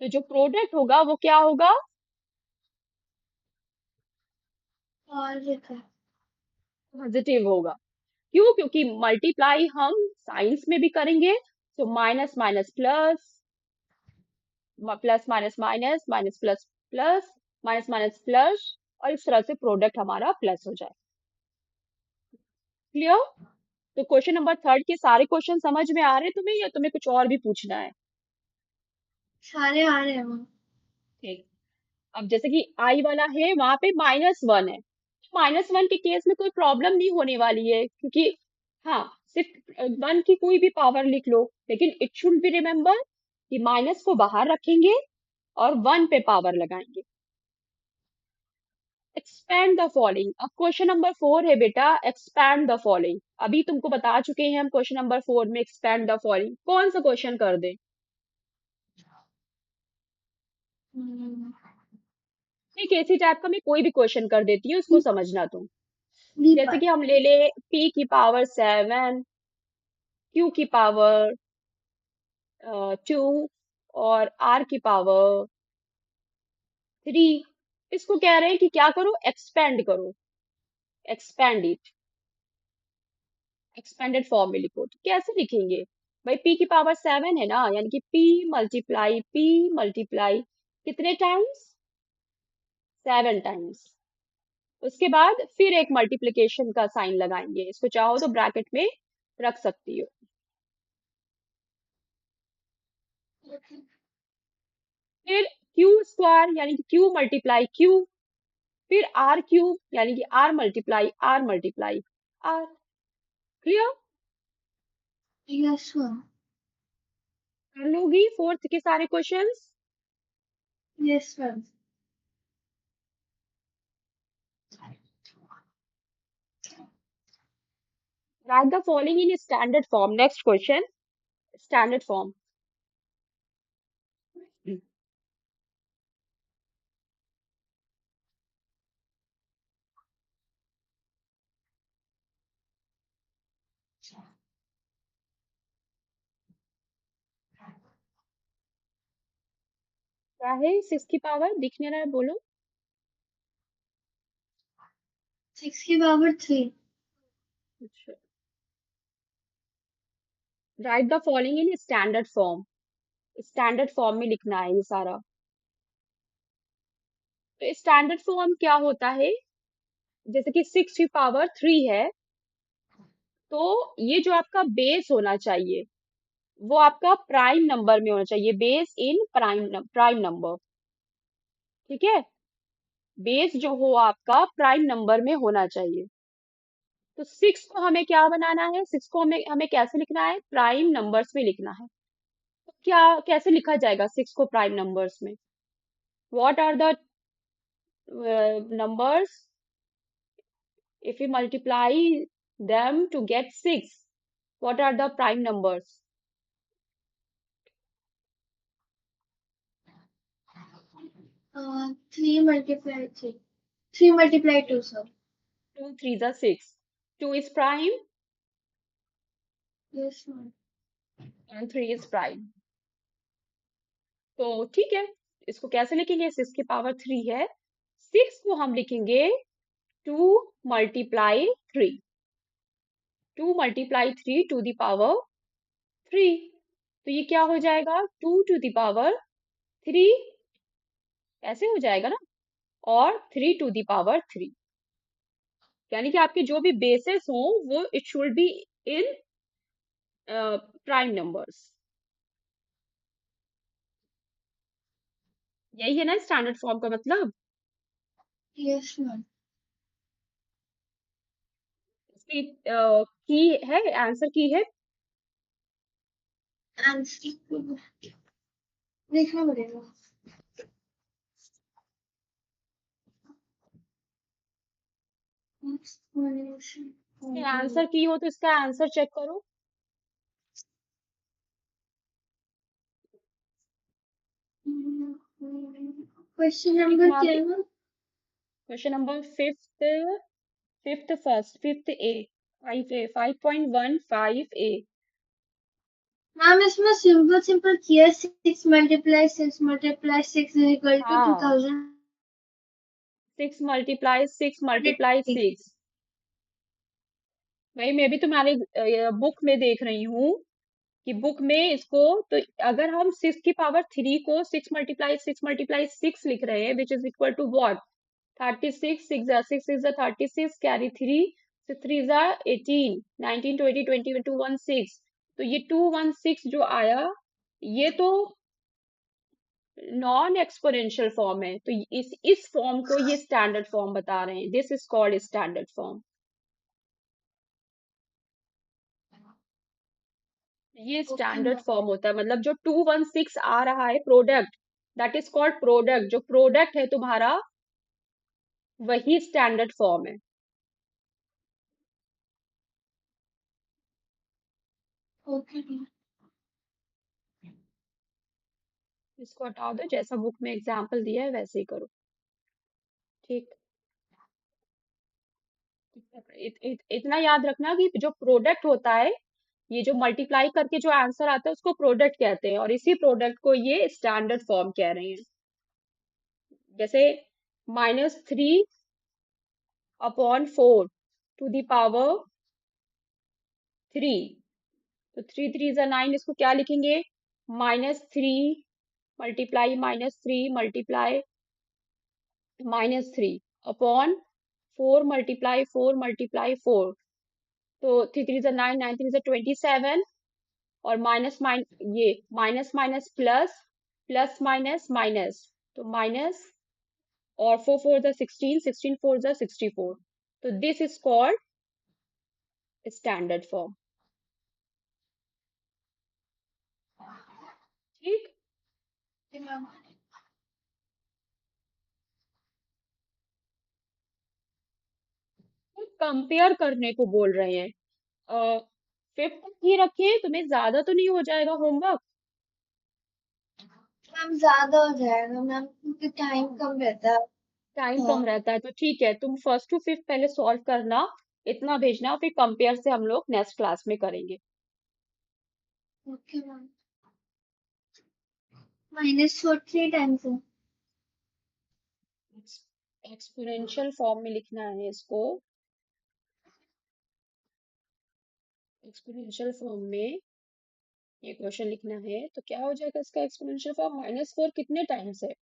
तो जो प्रोडक्ट होगा वो क्या होगा? पॉजिटिव। पॉजिटिव होगा। क्यों? क्योंकि मल्टीप्लाई हम साइंस में भी करेंगे, तो minus minus plus, plus minus minus, minus plus plus, minus minus plus, और इस तरह से प्रोडक्ट हमारा प्लस हो जाए। क्लियर? तो क्वेश्चन नंबर 3 के सारे क्वेश्चन समझ में आ रहे हैं तुम्हें, या तुम्हें कुछ और भी पूछना है? सारे आ रहे हैं मैम। ठीक। अब जैसे कि आई वाला है, वहां पे -1 है, -1 के केस में कोई प्रॉब्लम नहीं होने वाली है, क्योंकि हाँ, सिर्फ 1 की कोई भी पावर लिख लो, लेकिन इट शुड बी रिमेम्बर कि माइनस को बाहर रखेंगे और 1 पे पावर लगाएंगे। Expand the following. अब क्वेश्चन नंबर 4 है बेटा, एक्सपैंड द फॉलोइंग। अभी तुमको बता चुके हैं हम क्वेश्चन नंबर 4 में एक्सपैंड द फॉलोइंग। कौन सा क्वेश्चन कर दे? हम्म, ठीक है, इसी टाइप का मैं कोई भी क्वेश्चन कर देती हूँ, उसको समझना तुम। डी जैसे पर। कि हम ले ले p की पावर 7, q की पावर 2 और r की पावर 3। इसको कह रहे हैं कि क्या करो? एक्सपेंड करो, एक्सपेंड इट, एक्सपेंडेड फॉर्म में लिखो। तो कैसे लिखेंगे भाई? p की पावर 7 है ना, यानी कि p मल्टीप्लाई कितने टाइम्स? 7 टाइम्स। उसके बाद फिर एक मल्टीप्लिकेशन का साइन लगाएंगे, इसको चाहो तो ब्रैकेट में रख सकती हो। फिर q² यानी कि q मल्टीप्लाई q, फिर r³ यानी कि r multiply r। Clear? Yes ma'am. कर लोगी 4th के सारे questions? Yes ma'am. Right the following in standard form. Next question, standard form. क्या है 6 की पावर? दिखने रहा है, बोलो। 6 की पावर 3। अच्छा, right the following in standard form. Standard form में लिखना है ये सारा। तो स्टैंडर्ड फॉर्म क्या होता है? जैसे कि 6 की पावर 3 है, तो ये जो आपका बेस होना चाहिए, वो आपका प्राइम नंबर में होना चाहिए, बेस इन प्राइम नंबर। ठीक है? बेस जो हो आपका प्राइम नंबर में होना चाहिए। तो 6 को हमें क्या बनाना है? 6 को हमें हमें कैसे लिखना है? प्राइम नंबर्स में लिखना है। तो क्या, कैसे लिखा जाएगा 6 को प्राइम नंबर्स में? What are the numbers, if we multiply them to get 6, what are the prime numbers? 3 multiply 3. 3 multiply 2, sir. 2 3s are 6. 2 is prime Yes, ma'am. and 3 is prime. तो ठीक है, इसको कैसे लिखेंगे? 6 की पावर 3 है, 6 को हम लिखेंगे 2 multiply 3, 2 multiply 3 to the power 3। तो ये क्या हो जाएगा? 2 टू द पावर 3 ऐसे हो जाएगा ना, और 3 टू द पावर 3, यानी कि आपके जो भी बेसिस हो वो it should be in prime numbers. यही है ना स्टैंडर्ड फॉर्म का मतलब। Yes, ma'am. इसकी की है, आंसर की है। आंसर देखना पड़ेगा। आंसर की हो तो इसका आंसर चेक करो। क्वेश्चन लिखो नंबर यहाँ क्या पे, है ma'am? Question number fifth A, 5.15 A. Ma'am इसमें सिंपल सिंपल किया 6 multiply 6 multiply 6 is equal to हाँ, 2000। 6 मल्टीप्लाई 6 भाई मैं भी तुम्हारे बुक में देख रही हूँ कि बुक में इसको, तो अगर हम 6 की पावर 3 को 6 मल्टीप्लाई 6 लिख रहे हैं, which is equal to what? 36, 6 is 36, carry 3, 3 is 18, 19, 20, 20, 216। तो ये 216 जो आया, ये तो नॉन एक्सपोनेंशियल फॉर्म है, तो इस फॉर्म को ये स्टैंडर्ड फॉर्म बता रहे हैं, this is called standard form. ये ओके स्टैंडर्ड मैम। फॉर्म होता है, मतलब जो 216 आ रहा है product, that is called product, जो प्रोडक्ट है तुम्हारा वही स्टैंडर्ड फॉर्म है। Okay ma'am. इसको हटा दो, जैसा बुक में एग्जाम्पल दिया है वैसे ही करो। ठीक, इतना याद रखना कि जो प्रोडक्ट होता है, ये जो मल्टीप्लाई करके जो आंसर आता है उसको प्रोडक्ट कहते हैं, और इसी प्रोडक्ट को ये स्टैंडर्ड फॉर्म कह रहे हैं। जैसे -3/4 टू द पावर 3, तो 3 3 is 9, इसको क्या लिखेंगे? -3 multiply -3 multiply -3 upon 4 multiply 4 multiply 4, तो 3 3 is 9, 9 3 is 27, और माइनस ये minus minus plus, plus minus minus, तो माइनस, और 4 4 the 16, 16 4 the 64, तो this is called standard form. ठीक, ओके मैम। कंपेयर करने को बोल रहे हैं। फिफ्थ ही रखें, तुम्हें ज्यादा तो नहीं हो जाएगा होमवर्क? मैम ज्यादा हो जाएगा मैम क्योंकि टाइम कम रहता है। टाइम कम हाँ। रहता है तो ठीक है, तुम फर्स्ट टू फिफ्थ पहले सॉल्व करना, इतना भेजना, फिर कंपेयर से हम लोग नेक्स्ट क्लास में करेंगे। Okay ma'am. -4 3 टाइम्स है। एक्सपोनेंशियल फॉर्म में लिखना है इसको, एक्सपोनेंशियल फॉर्म में ये क्वेश्चन लिखना है, तो क्या हो जाएगा इसका एक्सपोनेंशियल फॉर्म? -4 कितने टाइम्स है?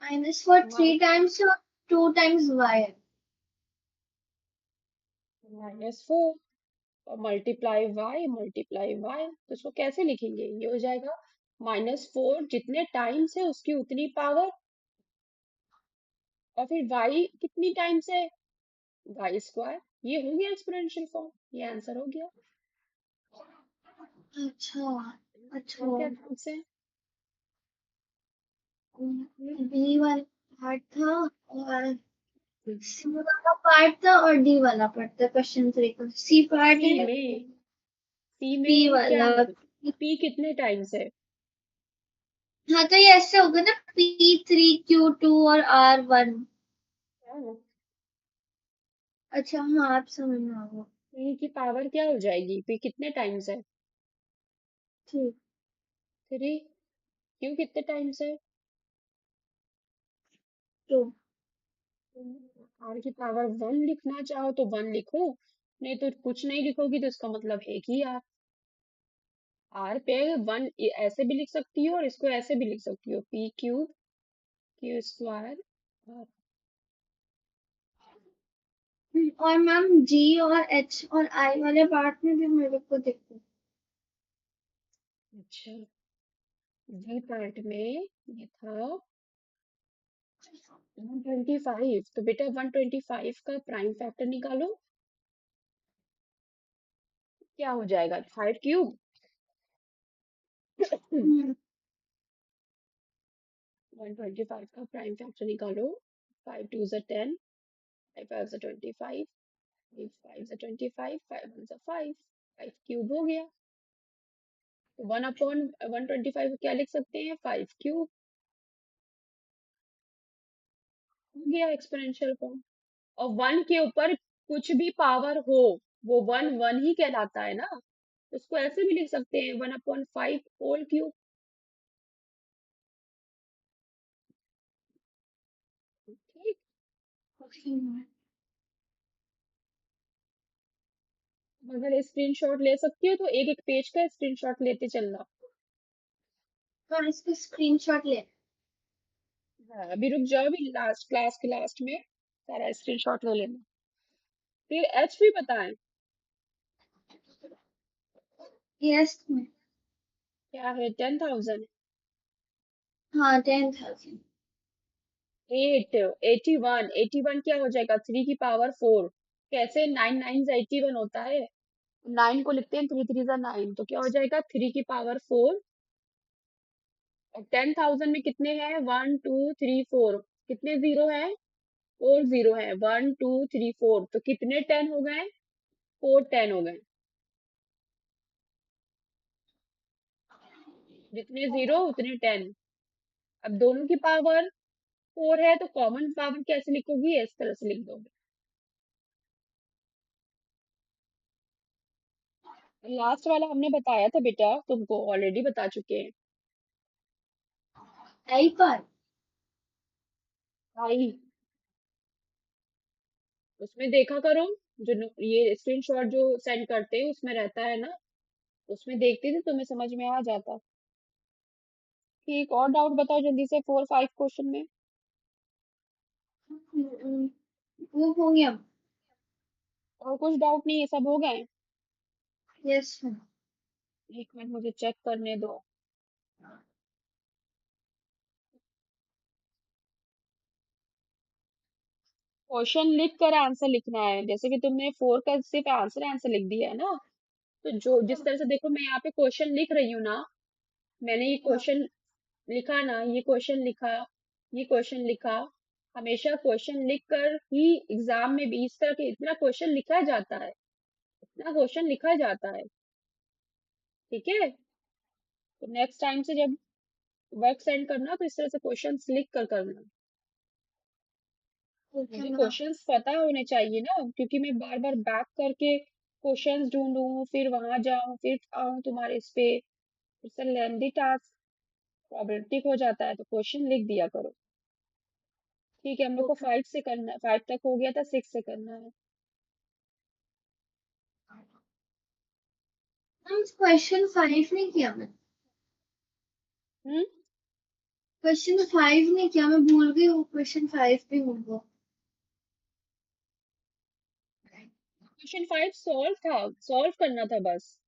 -4 3 टाइम्स और 2 टाइम्स y है। -4 और मल्टीप्लाई y, तो इसको कैसे लिखेंगे? ये हो जाएगा -4 जितने टाइम्स है उसकी उतनी पावर, और फिर y कितनी टाइम्स है? y²। ये हो गया एक्सपोनेंशियल फॉर्म, ये आंसर हो गया। अच्छा। और अच्छा। क्या डाउट्स है? बी वाले पार्ट था और सी वाला पार्ट था और डी वाला पार्ट था क्वेश्चन 3 का। सी पार्ट सी है में सी पी में क्या वाला। है? पी कितने टाइम्स है? हाँ तो ये ऐसे होगा ना, P3Q2 और R1। हाँ, अच्छा हाँ, आप समझ में आ गया। पी की पावर क्या हो जाएगी? पी कितने टाइम्स है? ठीक। 3। क्यू कितने टाइम्स है? तो आर की पावर 1 लिखना चाहो तो 1 लिखो, नहीं तो कुछ नहीं लिखोगी तो इसका मतलब है कि आर पे 1 ऐसे भी लिख सकती हो और इसको ऐसे भी लिख सकती हो, पी क्यूब क्यू स्क्वायर। और मैम जी और एच और आई वाले पार्ट में भी मेरे को दिक्कत। अच्छा, डी पार्ट में ये था 125, तो बेटा 125 का प्राइम फैक्टर निकालो, क्या हो जाएगा? 5 क्यूब। हम्म, 125 का प्राइम फैक्टर निकालो। 5 टू ज़ा 10, 5 5 ज़ा 25, 5 5 ज़ा 25, 5 1 ज़ा 5, 5 क्यूब हो गया। तो 1 अपॉन 125 क्या लिख सकते हैं? 5 क्यूब। हो गया एक्सपोनेंशियल फॉर्म। और 1 के ऊपर कुछ भी पावर हो, वो 1 1 ही कहलाता है ना। उसको ऐसे भी लिख सकते हैं, 1/5 होल क्यूब। ठीक। Okay ma'am. अगर स्क्रीनशॉट ले सकती हो तो एक एक पेज का स्क्रीनशॉट लेते चलना। तो इसका स्क्रीनशॉट ले। हाँ, अभी रुक जाओ, अभी लास्ट क्लास के लास्ट में सारा स्क्रीनशॉट ले लेना। फिर एच भी बताएं। यस में। क्या है? 10,000। हाँ 10,000। 8, 81, 81 क्या हो जाएगा? 3 की पावर 4। कैसे? 9 9 81 होता है। 9 को लिखते हैं 3 3 जा 9, तो क्या हो जाएगा? 3 की पावर 4। और 10,000 में कितने हैं? 1 2 3 4। कितने जीरो है? 4 जीरो है। 1 2 3 4, तो कितने 10 हो गए? 4 10 हो गए। जितने जीरो उतने 10। अब दोनों की पावर 4 है तो कॉमन पावर कैसे लिखोगी? इस तरह से लिख दोगे। लास्ट वाला हमने बताया था बेटा, तुमको ऑलरेडी बता चुके हैं। आई पर। आई, उसमें देखा करो, जो ये स्क्रीनशॉट जो सेंड करते हैं उसमें रहता है ना, उसमें देखती थी तुम्हें समझ में आ जाता। ठीक, और डाउट बताओ जल्दी से 4 5 क्वेश्चन में। वो हो गया। और कुछ डाउट नहीं है, सब हो गए? Yes ma'am. एक मिनट मुझे चेक करने दो। क्वेश्चन लिख कर आंसर लिखना है, जैसे कि तुमने 4 का सिर्फ आंसर आंसर लिख दिया है ना, तो जो जिस तरह से देखो मैं यहाँ पे क्वेश्चन लिख रही हूँ ना, मैंने ये क्वेश्चन लिखा ना, ये क्वेश्चन लिखा, ये क्वेश्चन लिखा। हमेशा क्वेश्चन लिख कर ही एग्जाम में भी इस तरह के इतना क्वेश्चन लिखा जाता है, इतना क्वेश्चन लिखा जाता है। ठीक है, तो नेक्स्ट टाइम से जब वर्क सेंड करना तो इस तरह से क्वेश्चंस लिख कर करना। ओके मुझे मैम। क्वेश्चंस पता होने चाहिए ना, क्योंकि मैं बार बार बैक करके क्वेश्चंस ढूंढूं, फिर वहां जाऊं, फिर आऊं तुम्हारे इस पे, इससे लेंदी टास्क प्रॉब्लमेटिक हो जाता है, तो क्वेश्चन लिख दिया करो। ठीक है, हम लोग को ओके 5 से करना, 5 तक हो गया था, 6 से करना है। मैम क्वेश्चन 5 नहीं किया मैं। हम्म। क्वेश्चन 5 नहीं किया, मैं भूल गई हूँ, क्वेश्चन 5 भी होगा। क्वेश्चन 5 सॉल्व था, सॉल्व करना था बस,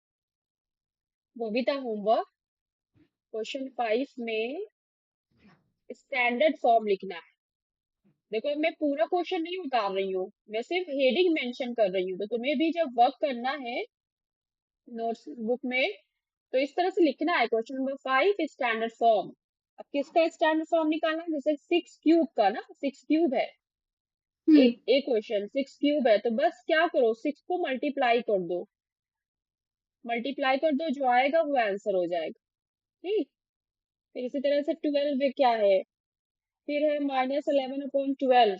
वो भी था होमवर्क। क्वेश्चन 5 में स्टैंडर्ड फॉर्म लिखना है। देखो मैं पूरा क्वेश्चन नहीं उतार रही हूँ, मैं सिर्फ हेडिंग मेंशन कर रही हूँ, तो तुम्हें भी जब वर्क करना है नोट्स बुक में, तो इस तरह से लिखना है, क्वेश्चन नंबर 5 स्टैंडर्ड फॉर्म। अब किसका स्टैंडर्ड फॉर्म निकालना है? जैसे 6 क्यूब का ना, 6 क्यूब है, हम्म। एक क्वेश्चन 6 क्यूब है, तो बस क्या करो, 6 को मल्टीप्लाई कर दो, मल्टीप्लाई कर दो, जो आएगा वो आंसर हो जाएगा। ठीक। फिर इसी तरह से 12 में क्या है, फिर है -11/12,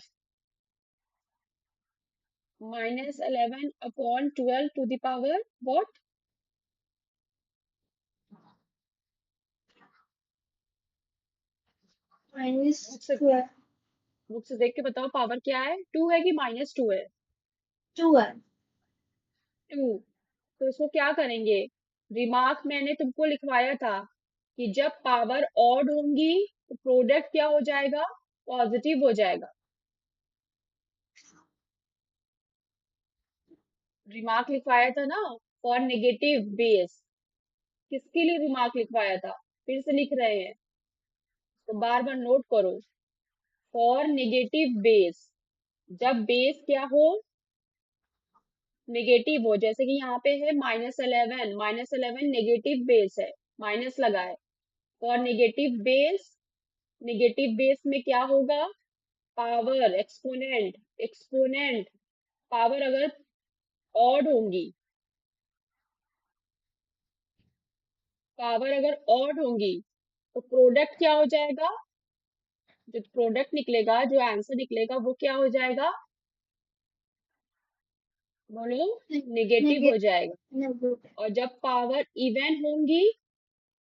-11/12 to the power what? Minus book से, 12। बुक से देख के बताओ पावर क्या है, 2 है कि -2 है? 12। 2। तो इसको क्या करेंगे, रिमार्क मैंने तुमको लिखवाया था कि जब पावर ऑड होंगी तो प्रोडक्ट क्या हो जाएगा, पॉजिटिव हो जाएगा। रिमार्क लिखवाया था ना, फॉर नेगेटिव बेस। किसके लिए रिमार्क लिखवाया था, फिर से लिख रहे हैं, तो बार बार नोट करो। फॉर नेगेटिव बेस, जब बेस क्या हो, नेगेटिव हो, जैसे कि यहाँ पे है -11, -11 नेगेटिव बेस है, माइनस लगा है। For negative base, negative base में क्या होगा, पावर एक्सपोनेंट, एक्सपोनेंट पावर अगर ऑड होंगी, पावर अगर ऑड होंगी तो प्रोडक्ट क्या हो जाएगा, जो प्रोडक्ट निकलेगा, जो आंसर निकलेगा वो क्या हो जाएगा, बोलो, नेगेटिव हो नेगेटिव। जाएगा। नेगेटिव। और जब पावर इवन होंगी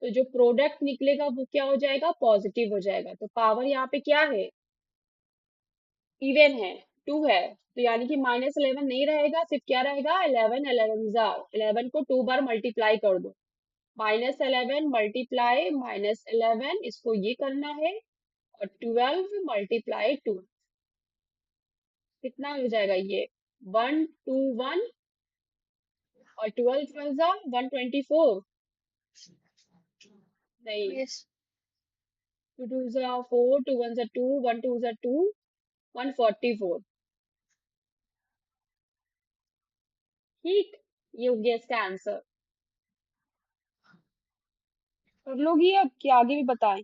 तो जो प्रोडक्ट निकलेगा वो क्या हो जाएगा, पॉजिटिव हो जाएगा। तो पावर यहाँ पे क्या है, इवन है, 2 है, तो यानी कि -11 नहीं रहेगा, सिर्फ क्या रहेगा, 11, 11 को 2 बार मल्टीप्लाई कर दो, -11 मल्टीप्लाई -11, इसको ये करना है, और 12 मल्टीप्लाई 2, कितना हो जाएगा ये, 121, और 12 12 जा 124, नहीं, यस। 2 2 जा 4, 2 1 जा 2, 1 2 जा 2, 144। ठीक, ये हो गया इसका आंसर। कर लोगी अब कि आगे भी बताएं?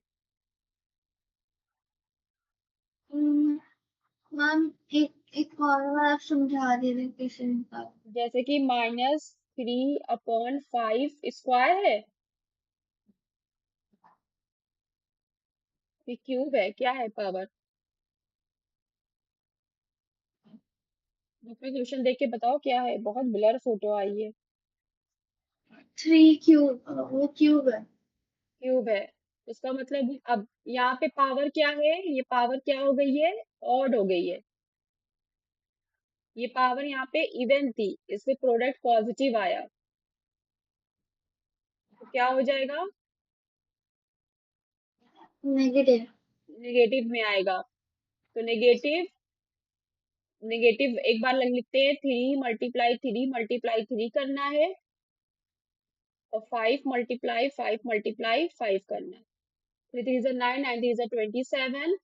मैम, एक और बार आप समझा दे रहे कैसे निकाल। जैसे कि -3/5 स्क्वायर है, फिर क्यूब है, क्या है पावर, बुक में क्वेश्चन देख के बताओ क्या है, बहुत ब्लर फोटो आई है। 3 क्यूब, वो क्यूब है। क्यूब है, इसका मतलब अब यहाँ पे पावर क्या है, ये पावर क्या हो गई है, ऑड हो गई है, ये पावर यहाँ पे इवन थी, इससे प्रोडक्ट पॉजिटिव आया, तो क्या हो जाएगा, नेगेटिव। नेगेटिव में आएगा। तो नेगेटिव, नेगेटिव एक बार लिखते हैं, 3 × 3 × 3 करना है, और 5 × 5 × 5 करना है। 3 3 is 9, 9 3 is 27,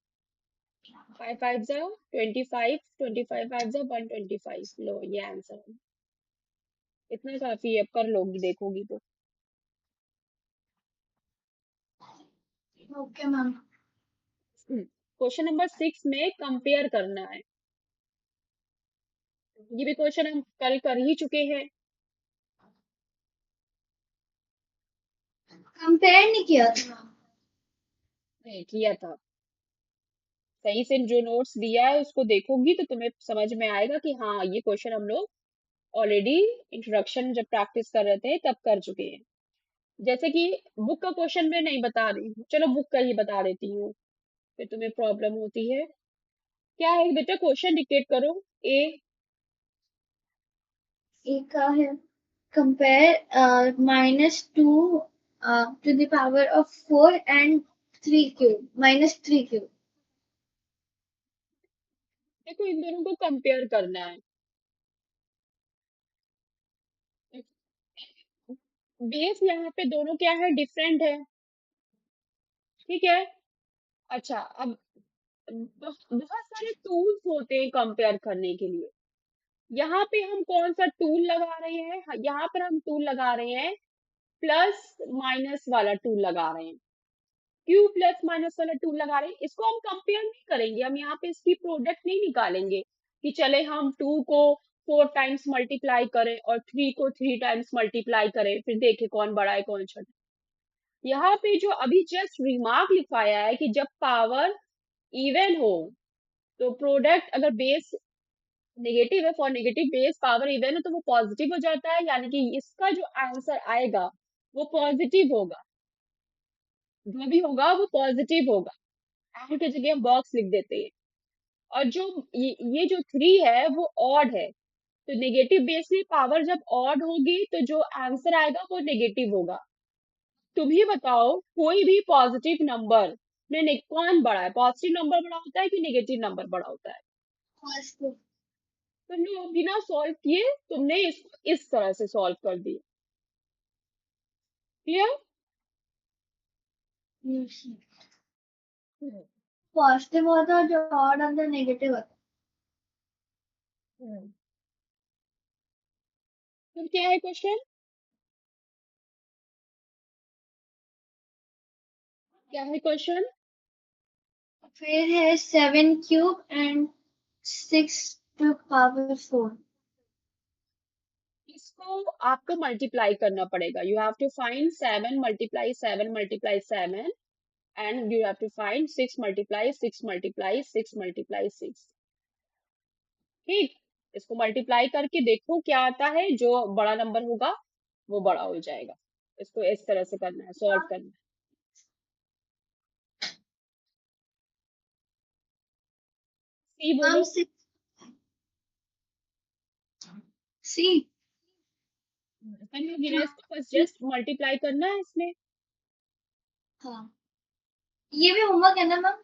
5 5 is 25, 25 5 is 125। लो ये आंसर है, इतना काफी है, अब कर लोगी देखोगी तो। Okay ma'am. क्वेश्चन नंबर 6 में कंपेयर करना है, ये भी क्वेश्चन हम कल कर ही चुके हैं। कंपेयर नहीं किया था मैम। नहीं किया था, सही से जो नोट्स दिया है उसको देखोगी तो तुम्हें समझ में आएगा कि हाँ ये क्वेश्चन हम लोग ऑलरेडी इंट्रोडक्शन जब प्रैक्टिस कर रहे थे तब कर चुके हैं। जैसे कि बुक का क्वेश्चन मैं नहीं बता रही हूँ, चलो बुक का ही बता देती हूँ, फिर तुम्हें प्रॉब्लम होती है। क्या है बेटा, क्वेश्चन डिक्टेट करो। ए, एक का है, compare -2 to the power of 4 and 3 cube, -3 cube. देखो इन दोनों को कंपेयर करना है, बेस यहाँ पे दोनों क्या है, डिफरेंट है, ठीक है। अच्छा अब बहुत सारे टूल्स होते हैं कंपेयर करने के लिए, यहाँ पे हम कौन सा टूल लगा रहे हैं, यहाँ पर हम टूल लगा रहे हैं, प्लस माइनस वाला टूल लगा रहे हैं, क्यों प्लस माइनस वाला टूल लगा रहे हैं? इसको हम कंपेयर नहीं करेंगे, हम यहाँ पे इसकी प्रोडक्ट नहीं निकालेंगे कि चले हम 2 को 4 टाइम्स मल्टीप्लाई करें और 3 को 3 टाइम्स मल्टीप्लाई करें, फिर देखें कौन बड़ा है कौन छोटा है। यहाँ पे जो अभी जस्ट रिमार्क लिखवाया है कि जब पावर इवन हो तो प्रोडक्ट अगर बेस नेगेटिव है, for negative base power even है तो वो पॉजिटिव हो जाता है, यानी कि इसका जो आंसर आएगा वो पॉजिटिव होगा, जो भी होगा वो पॉजिटिव होगा। एंड की जगह हम बॉक्स लिख देते हैं। और जो ये जो 3 है वो ऑड है, तो नेगेटिव बेस में पावर जब ऑड होगी तो जो आंसर आएगा वो नेगेटिव होगा। तुम ही बताओ कोई भी पॉजिटिव नंबर में कौन बड़ा है, पॉजिटिव नंबर बड़ा होता है कि नेगेटिव नंबर बड़ा होता है? पॉजिटिव। तुमने बिना सॉल्व किए तुमने इसको इस तरह से सॉल्व कर दिया। क्लियर? हम्म। पॉजिटिव होता है जो और अंदर नेगेटिव होता हम्म। फिर क्या है क्वेश्चन? क्या है क्वेश्चन? है। फिर है 7 क्यूब एंड 6 टू पावर 4। इसको आपको मल्टीप्लाई करना पड़ेगा। You have to find 7 multiply 7 multiply 7 and you have to find 6 multiply 6 multiply 6 multiply 6। ठीक, इसको मल्टीप्लाई करके देखो क्या आता है, जो बड़ा नंबर होगा वो बड़ा हो जाएगा। इसको इस तरह से करना है, सॉल्व करना है। सी हम बोलो। 6 सी। समझ गिना, इसको बस जस्ट मल्टीप्लाई करना है इसमें। हाँ, ये भी होमवर्क है ना मैम।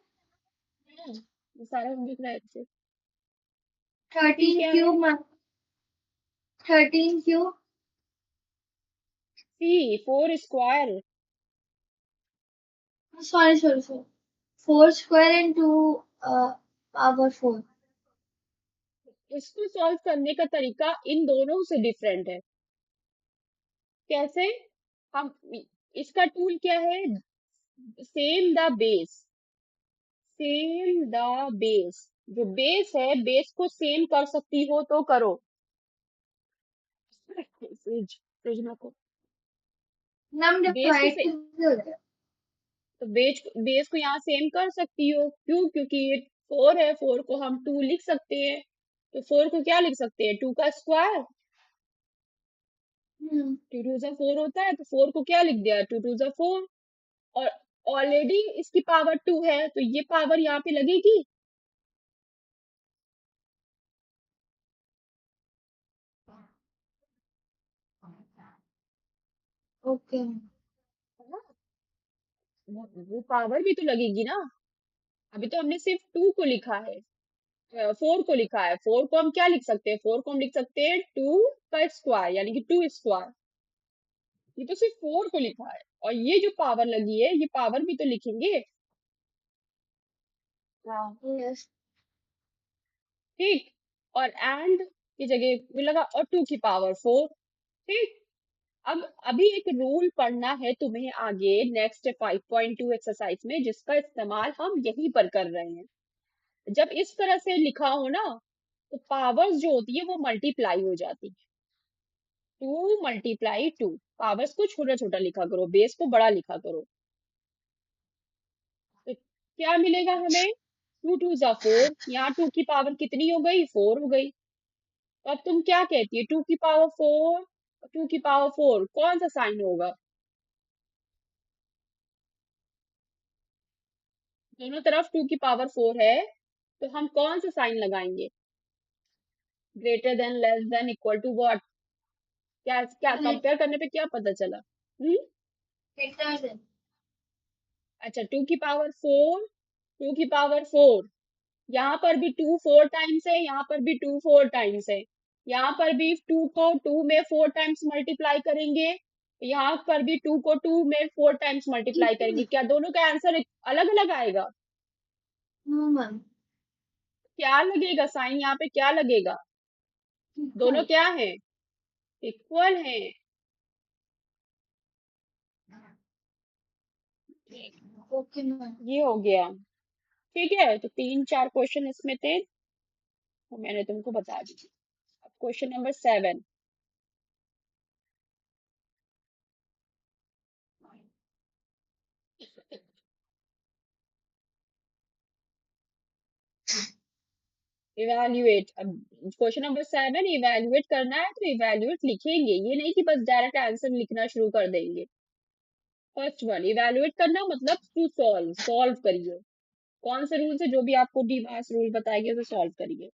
ये सारा हम लिख रहे थे। सी 13 क्या है? Cube ma'am. 13 cube. C 4 square. Sorry sorry sorry. 4 square and 2 power 4। इसको सॉल्व करने का तरीका इन दोनों से डिफरेंट है। कैसे? हम इसका टूल क्या है? Same the base. Same the base, जो बेस है बेस को सेम कर सकती हो तो करो। फ्रिज फ्रिज में को मैम बेस को डिवाइड से कैसे हो गया? तो बेस को यहाँ सेम कर सकती हो, क्यों? क्योंकि ये 4 है, 4 को हम 2 लिख सकते हैं, तो 4 को क्या लिख सकते हैं? 2 का स्क्वायर। हम्म। 2 टू जा 4 होता है, तो 4 को क्या लिख दिया? 2 टू जा 4। और ऑलरेडी इसकी पावर 2 है तो ये पावर यहाँ पे लगेगी। ओके। है ना? वो पावर भी तो लगेगी ना। अभी तो हमने सिर्फ 2 को लिखा है, 4 को लिखा है। 4 को हम क्या लिख सकते हैं? 4 को हम लिख सकते हैं 2 का स्क्वायर, यानी कि 2 स्क्वायर। ये तो सिर्फ 4 को लिखा है, और ये जो पावर लगी है ये पावर भी तो लिखेंगे। हाँ। यस। ठीक। और एंड की जगह भी लगा, और 2 की पावर 4। ठीक। अब अभी एक रूल पढ़ना है तुम्हें आगे नेक्स्ट 5.2 एक्सरसाइज में, जिसका इस्तेमाल हम यहीं पर कर रहे हैं। जब इस तरह से लिखा हो ना तो पावर्स जो होती है वो मल्टीप्लाई हो जाती है। 2 मल्टीप्लाई 2। पावर्स को छोटा छोटा लिखा करो, बेस को बड़ा लिखा करो। तो क्या मिलेगा हमें? 2 टू जा 4, यहाँ 2 की पावर कितनी हो गई? 4 हो गई। तो अब तुम क्या कहती है? 2 की पावर 4, 2 की पावर 4 कौन सा साइन होगा? दोनों तरफ 2 की पावर 4 है, तो हम कौन सा साइन लगाएंगे? Greater than, less than, equal to what? क्या क्या कंपेयर करने पे क्या पता चला? हम्म। Greater than. अच्छा, 2 की पावर 4, 2 की पावर 4, यहाँ पर भी 2 4 टाइम्स है, यहाँ पर भी 2 4 टाइम्स है। यहाँ पर भी 2 को 2 में 4 टाइम्स मल्टीप्लाई करेंगे, यहाँ पर भी 2 को 2 में 4 टाइम्स मल्टीप्लाई करेंगे। क्या दोनों का आंसर अलग अलग आएगा? No ma'am. क्या लगेगा साइन यहाँ पे, क्या लगेगा? दोनों इक्वल। क्या है? इक्वल है। Okay ma'am. ये हो गया। ठीक है, तो 3 4 क्वेश्चन इसमें थे, तो मैंने तुमको बता दी। अब क्वेश्चन नंबर 7। इवेल्युएट। अब क्वेश्चन नंबर 7 इवेल्युएट करना है, तो इवेल्युएट लिखेंगे, ये नहीं कि बस डायरेक्ट आंसर लिखना शुरू कर देंगे। फर्स्ट वन, इवेल्युएट करना मतलब टू सॉल्व, सॉल्व करिए। कौन से रूल से, जो भी आपको डी मास रूल बताएंगे उसे सॉल्व करिए।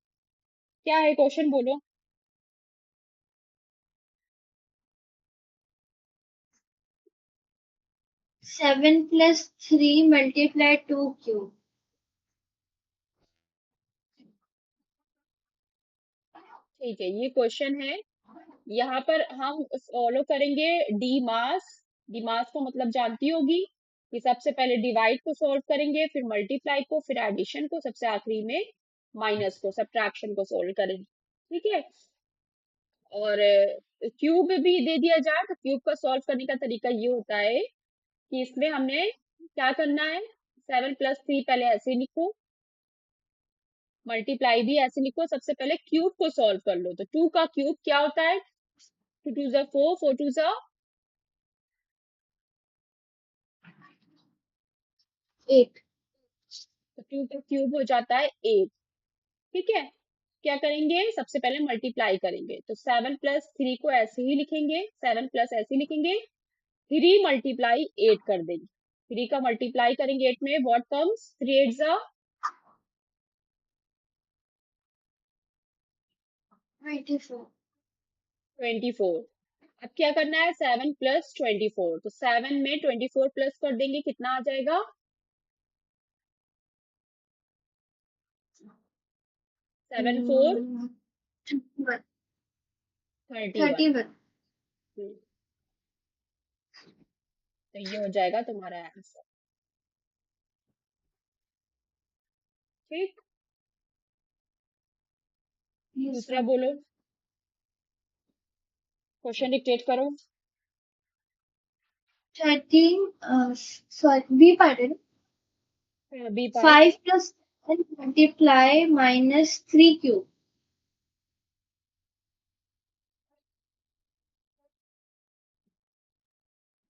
क्या है क्वेश्चन, बोलो। 7 + 3 × 2 क्यूब। ठीक है, ये क्वेश्चन है। यहाँ पर हम फॉलो करेंगे डी मास। डी मास को मतलब जानती होगी कि सबसे पहले डिवाइड को सॉल्व करेंगे, फिर मल्टीप्लाई को, फिर एडिशन को, सबसे आखिरी में माइनस को, सब्ट्रैक्शन को सॉल्व करेंगे। ठीक है। और क्यूब भी दे दिया जाए तो क्यूब का सॉल्व करने का तरीका ये होता है कि इसमें हमने क्या करना है, 7 + 3 पहले ऐसे ही लिखो, मल्टीप्लाई भी ऐसे लिखो। सबसे पहले क्यूब को सॉल्व कर लो, तो 2 का क्यूब क्या होता है, 2 2 ज़ा 4, 4 2 ज़ा, 8। तो 2 का क्यूब हो जाता है 8। ठीक है। क्या करेंगे, सबसे पहले मल्टीप्लाई करेंगे, तो 7 + 3 को ऐसे ही लिखेंगे, 7 प्लस ऐसे ही लिखेंगे। 3 × 8 कर देंगे, 3 का मल्टीप्लाई करेंगे 8 में, व्हाट कम्स, 3 8 ज़ा 24। 24। अब क्या करना है, 7 + 24, तो 7 में 24 प्लस कर देंगे, कितना आ जाएगा, 7 4 31। 31। तो ये हो जाएगा तुम्हारा आंसर। ठीक। यस दूसरा मैम। बोलो, क्वेश्चन डिक्टेट करो। 13, बी पार्ट है ना? B part. 5 + 7 multiply -3 cube.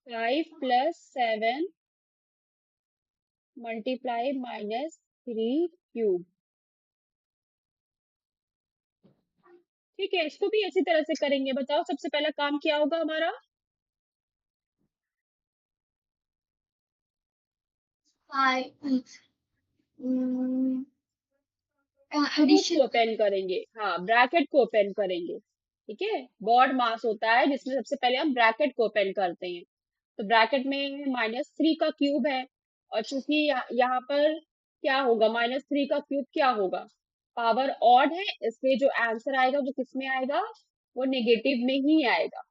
5 + 7 multiply -3 cube. ठीक है, इसको भी अच्छी तरह से करेंगे। बताओ सबसे पहला काम क्या होगा हमारा, 5 क्यूब को एडिशन। ओपन करेंगे, हाँ ब्रैकेट को ओपन करेंगे। ठीक है, बॉड मास होता है जिसमें सबसे पहले हम ब्रैकेट को ओपन करते हैं। तो ब्रैकेट में -3 का क्यूब है, और चूंकि यहाँ पर क्या होगा, -3 का क्यूब क्या होगा, पावर ऑड है, इसलिए जो आंसर आएगा वो किस में आएगा, वो नेगेटिव में ही आएगा।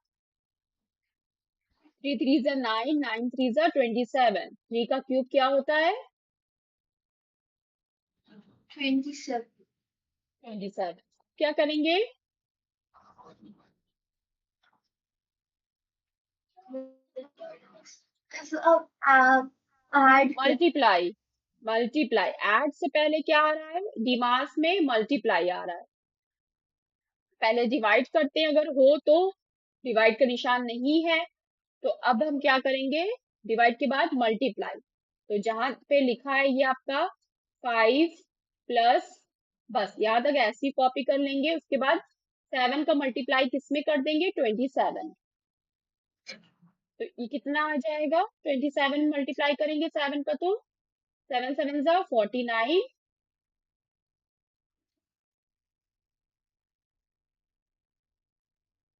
3 3 ज़ा 9, 9 3 ज़ा 27, 3 का क्यूब क्या होता है, 27। 27। क्या करेंगे, अब आप ऐड कर। मल्टीप्लाई। मल्टीप्लाई, ऐड से पहले क्या आ रहा है, दिमाग में मल्टीप्लाई आ रहा है। पहले डिवाइड करते हैं, अगर हो तो, डिवाइड का निशान नहीं है तो अब हम क्या करेंगे, डिवाइड के बाद मल्टीप्लाई। तो जहां पे लिखा है ये आपका 5 प्लस, बस यहाँ तक ऐसी कॉपी कर लेंगे। उसके बाद 7 का मल्टीप्लाई किस में कर देंगे, 27। तो ये कितना आ जाएगा, 27 मल्टीप्लाई करेंगे 7 का, तो 7 7 ज़ा 49।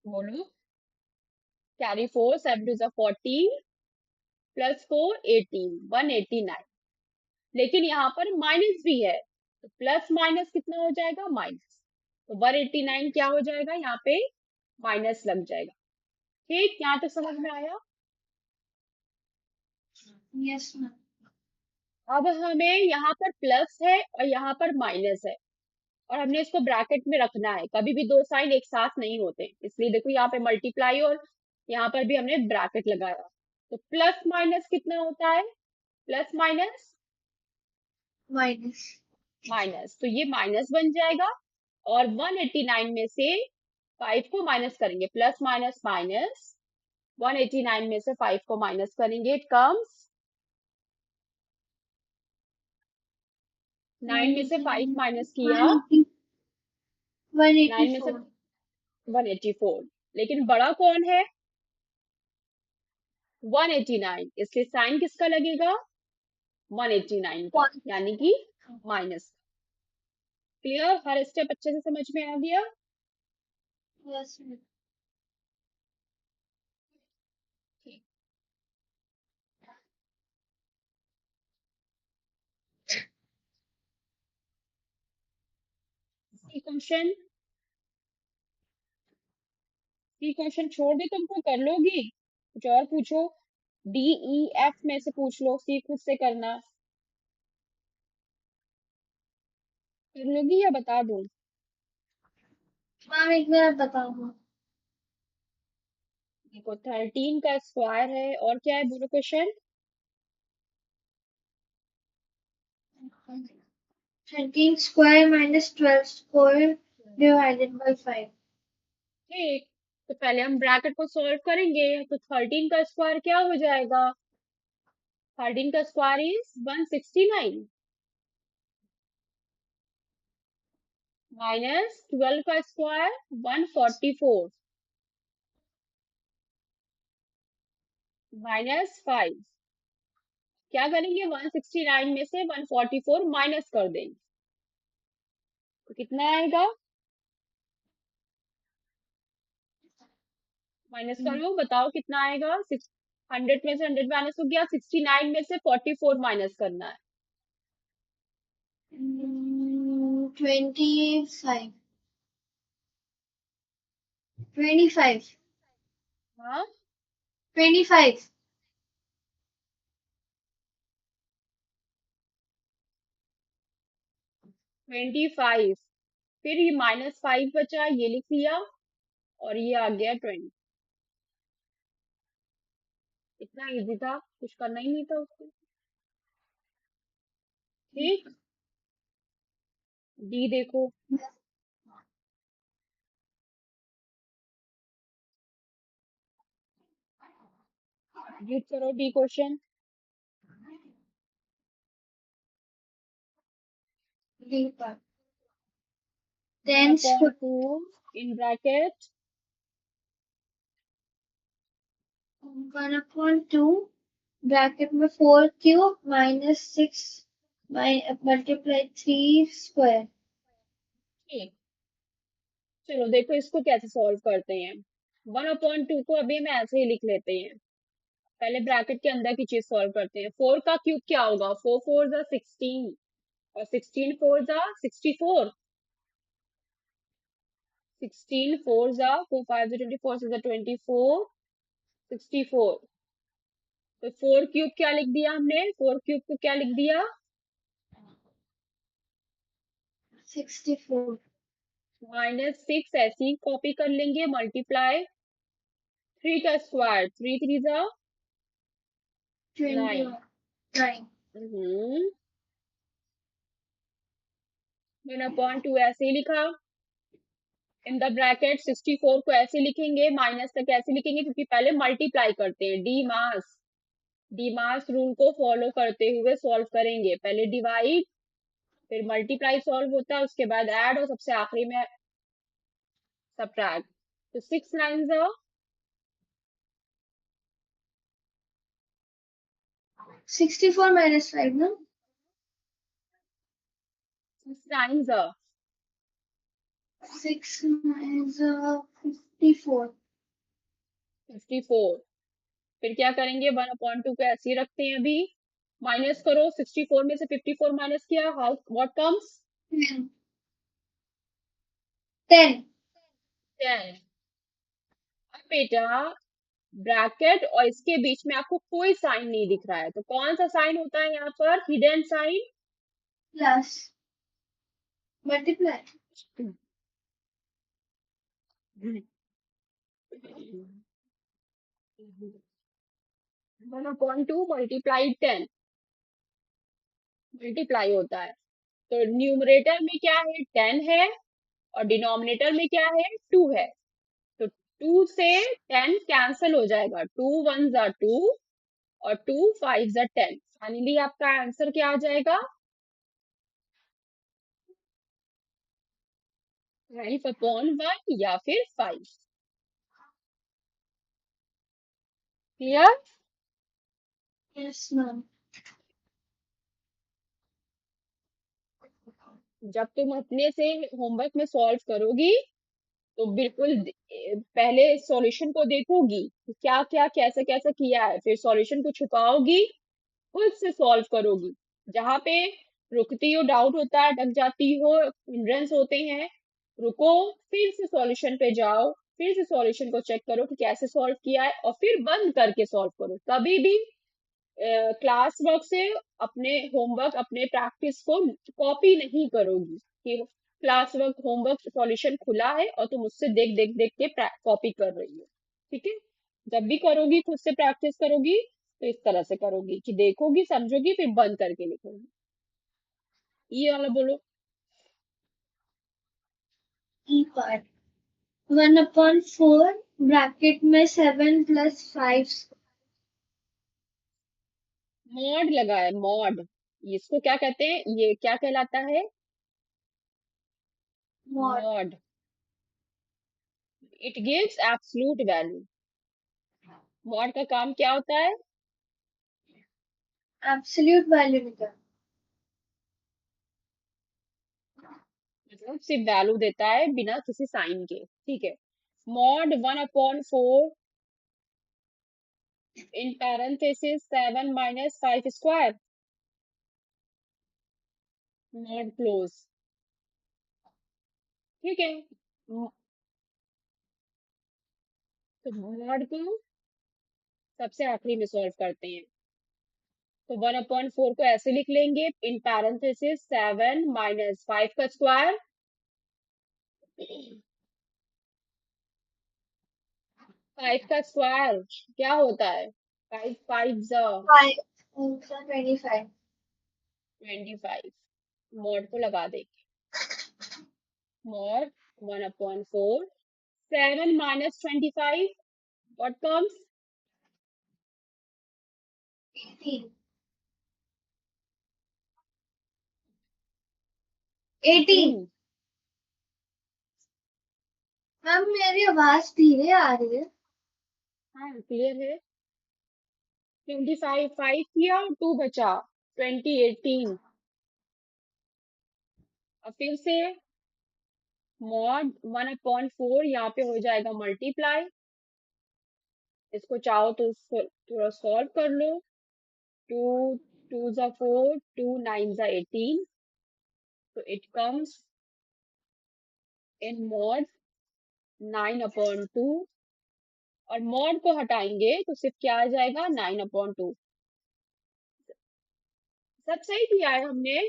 बोलो, कैरी 4, 7 2 ज़ा 14, +4 18, 189। लेकिन यहाँ पर माइनस भी है, तो प्लस माइनस कितना हो जाएगा, माइनस। तो 189 क्या हो जाएगा, यहाँ पे माइनस लग जाएगा। ठीक, यहाँ तक समझ में आया। Yes ma'am. अब हमें यहाँ पर प्लस है और यहाँ पर माइनस है, और हमने इसको ब्रैकेट में रखना है। कभी भी दो साइन एक साथ नहीं होते, इसलिए देखो यहाँ पे मल्टीप्लाई और यहाँ पर भी हमने ब्रैकेट लगाया। तो प्लस माइनस कितना होता है, प्लस माइनस माइनस। माइनस, तो ये माइनस बन जाएगा। और 189 में से 5 को माइनस करेंगे, प्लस माइनस माइनस, 189 में से 5 को माइनस करेंगे, इट कम्स 9 में से 5 माइनस किया, 9 में से 184। 184। लेकिन बड़ा कौन है? 189, इसलिए साइन किसका लगेगा? 189 का, यानी कि माइनस। क्लियर? हर स्टेप अच्छे से समझ में आ गया? यस। सी क्वेश्चन, सी क्वेश्चन छोड़ दे तुमको, कर लोगी? कुछ और पूछो, डी ई एफ में से पूछ लो, सी खुद से करना। कर लोगी या बता दूं? मैम एक मिनट बताऊंगा। देखो 13 का स्क्वायर है, और क्या है बोलो question? 13 square minus 12 square divided by 5। ठीक, तो पहले हम ब्रैकेट को सॉल्व करेंगे, तो 13 का स्क्वायर क्या हो जाएगा? 13 का स्क्वायर इज 169, माइनस 12 का स्क्वायर 144, माइनस 5। क्या करेंगे? 169 में से 144 माइनस कर देंगे, तो कितना आएगा? माइनस करो, बताओ कितना आएगा? 100 में से 100 माइनस हो गया, 69 में से 44 माइनस करना है। 25। 25। हाँ, 25। 25। फिर ये -5 बचा, ये लिख लिया, और ये आ गया 20। इतना इजी था, कुछ करना ही नहीं था उसको। ठीक, डी देखो, रीड करो डी क्वेश्चन। पर one 10 upon two in bracket 1/2 bracket में 4 क्यूब माइनस 6 मल्टीप्लाई 3 स्क्वायर। ठीक। चलो देखो इसको कैसे सॉल्व करते हैं। 1/2 को अभी हम ऐसे ही लिख लेते हैं, पहले ब्रैकेट के अंदर की चीज सॉल्व करते हैं। 4 का क्यूब क्या होगा? 4 4 जा 16, और 16 4 जा 64, 16 4 जा 4 5 जा 24, 6 जा 24, 64। तो 4 क्यूब क्या लिख दिया हमने? 4 क्यूब को क्या लिख दिया? 64 -6 ऐसे ही कॉपी कर लेंगे, मल्टीप्लाई 3 का स्क्वायर, 3 3 जा 9। 29। 1/2 ऐसे ही लिखा। इन द ब्रैकेट 64 को ऐसे लिखेंगे, माइनस तक ऐसे लिखेंगे, क्योंकि पहले मल्टीप्लाई करते हैं, डी मास रूल को फॉलो करते हुए सॉल्व करेंगे। पहले डिवाइड, फिर मल्टीप्लाई सॉल्व होता है, उसके बाद ऐड, और सबसे आखिरी में सब्ट्रैक्ट। तो 6 9 जा 64 माइनस 5 ना। 6 9 जा 6 माइनस 54। 54। फिर क्या करेंगे? 1/2 को ऐसे ही रखते हैं अभी, माइनस करो, 64 में से 54 माइनस किया, हाउ व्हाट कम्स? 10। 10। अब बेटा ब्रैकेट और इसके बीच में आपको कोई साइन नहीं दिख रहा है, तो कौन सा साइन होता है यहाँ पर? Hidden sign. Plus multiply. 1/2 multiply 10, multiply होता है। तो न्यूमरेटर में क्या है, 10 है, और डिनोमिनेटर में क्या है, 2 है। तो 2 से 10 कैंसल हो जाएगा, 2 1 जा 2 और 2 5 जा 10। फाइनली आपका आंसर क्या आ जाएगा, 5/1 या फिर 5। क्लियर? Yes ma'am. जब तुम अपने से होमवर्क में सॉल्व करोगी तो बिल्कुल पहले सॉल्यूशन को देखोगी कि क्या क्या कैसे कैसे किया है, फिर सॉल्यूशन को छुपाओगी, खुद से सॉल्व करोगी। जहां पे रुकती हो, डाउट होता है, अटक जाती हो, हिंड्रेंस होते हैं, रुको, फिर से सॉल्यूशन पे जाओ, फिर से सॉल्यूशन को चेक करो कि कैसे सॉल्व किया है, और फिर बंद करके सॉल्व करो। कभी भी क्लास वर्क से अपने होमवर्क, अपने प्रैक्टिस को कॉपी नहीं करोगी कि क्लास वर्क होमवर्क सॉल्यूशन खुला है और तुम उससे देख देख देख के कॉपी कर रही हो। ठीक है? जब भी करोगी, खुद से प्रैक्टिस करोगी, तो इस तरह से करोगी कि देखोगी, समझोगी, फिर बंद करके लिखोगी। ये वाला बोलो। ई पार्ट 1/4 ब्रैकेट में 7 + 5 मॉड लगा है, मॉड। इसको क्या कहते हैं, ये क्या कहलाता है, mod. Mod. It gives absolute value. Mod का काम क्या होता है, एब्सोल्यूट वैल्यू निकाल। मतलब सिर्फ वैल्यू देता है बिना किसी साइन के। ठीक है? मॉड 1/4 इन पैरेंथेसिस 7 - 5 स्क्वायर, मॉड क्लोज। ठीक है? तो मॉड को सबसे आखिरी में सॉल्व करते हैं। तो 1/4 को ऐसे लिख लेंगे, इन पैरेंथेसिस 7 - 5 का स्क्वायर। 5 का स्क्वायर क्या होता है, 5 5 5 25। 25। मॉड को लगा देंगे, मॉड 1/4 7 - 25, what comes, 18। 18। 18। मैम मेरी आवाज धीरे आ रही है। हाँ क्लियर है। 25 5 किया और 2 बचा, 20 18। और फिर से मॉड 1/4 यहाँ पे हो जाएगा मल्टीप्लाई। इसको चाहो तो थोड़ा सॉल्व कर लो। 2 2 जा 4, 2 9 जा 18। तो इट कम्स इन मॉड 9/2। और मॉड को हटाएंगे तो सिर्फ क्या आ जाएगा, 9/2। सब सही किया है हमने।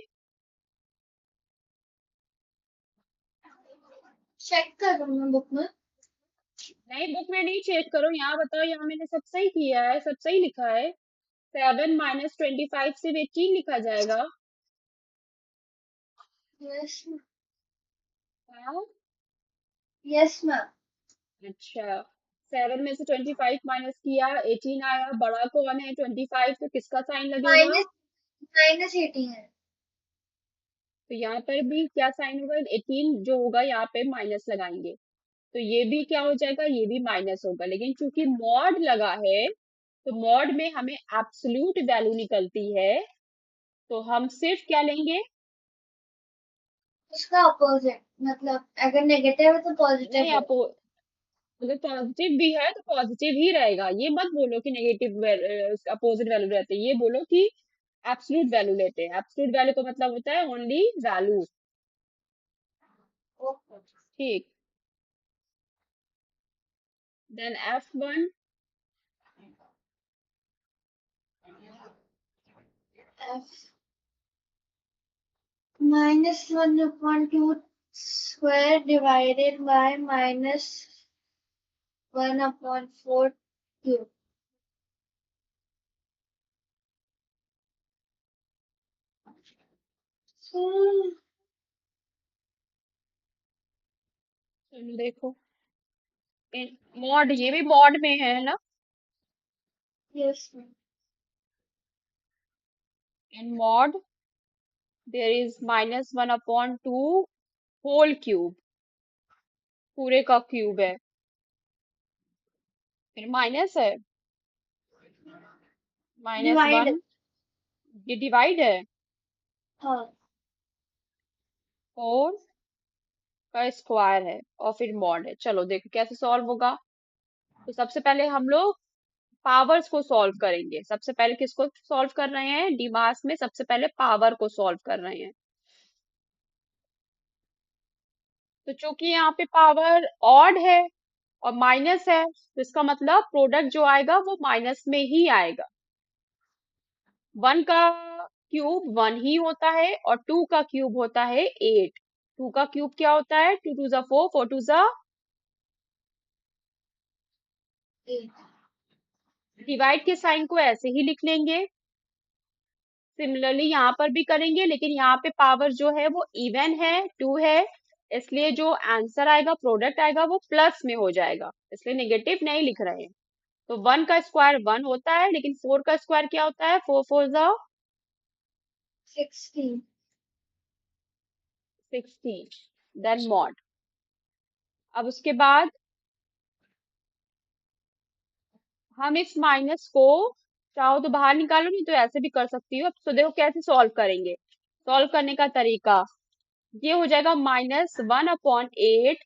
चेक करो मैं बुक में। नहीं, बुक में नहीं चेक करो, यहाँ बताओ, यहाँ मैंने सब सही किया है, सब सही लिखा है। 7 - 25 से 18 लिखा जाएगा। यस। हाँ। Yes ma'am. अच्छा, 7 में से 25 माइनस किया, 18 आया, बड़ा कौन है 25, तो किसका साइन लगेगा, माइनस -18 है। तो यहाँ पर भी क्या साइन होगा, 18 जो होगा यहाँ पे माइनस लगाएंगे। तो ये भी क्या हो जाएगा, ये भी माइनस होगा। लेकिन चूंकि मॉड लगा है, तो मॉड में हमें एब्सोल्यूट वैल्यू निकलती है, तो हम सिर्फ क्या लेंगे, उसका अपोजिट, मतलब अगर नेगेटिव है तो नहीं पॉजिटिव हो। अगर पॉजिटिव भी है तो पॉजिटिव ही रहेगा। ये मत बोलो कि नेगेटिव अपोजिट वैल्यू रहते हैं, ये बोलो कि एब्सोल्यूट वैल्यू लेते हैं। एब्सोल्यूट वैल्यू का मतलब होता है ओनली वैल्यू। ओके। ठीक। Then F1। F -1/2 square divided by -1/4 cube. चलो देखो, मॉड, ये भी मॉड में है ना? Yes. In mod there is -1/2 whole cube, पूरे का क्यूब है, फिर माइनस है, डिवाइड। -1, ये डिवाइड है, हाँ। 4 का स्क्वायर है, और फिर मॉड है। चलो देखो कैसे सॉल्व होगा। तो सबसे पहले हम लोग पावर्स को सॉल्व करेंगे। सबसे पहले किसको सॉल्व कर रहे हैं? डीमास में सबसे पहले पावर को सॉल्व कर रहे हैं। तो चूंकि यहाँ पे पावर ऑड है और माइनस है, तो इसका मतलब प्रोडक्ट जो आएगा वो माइनस में ही आएगा। 1 का क्यूब 1 ही होता है, और 2 का क्यूब होता है 8। 2 का क्यूब क्या होता है? 2 2 जा 4, 4 2 जा। डिवाइड के साइन को ऐसे ही लिख लेंगे। सिमिलरली यहाँ पर भी करेंगे, लेकिन यहाँ पे पावर जो है वो इवन है, 2 है, इसलिए जो आंसर आएगा, प्रोडक्ट आएगा, वो प्लस में हो जाएगा, इसलिए नेगेटिव नहीं लिख रहे हैं। तो 1 का स्क्वायर 1 होता है, लेकिन 4 का स्क्वायर क्या होता है? 4 4 जा 16। 16, देन मॉड। अब उसके बाद हम इस माइनस को चाहो तो बाहर निकालो, नहीं तो ऐसे भी कर सकती हो। तो देखो कैसे सॉल्व करेंगे। सॉल्व करने का तरीका ये हो जाएगा, -1/8।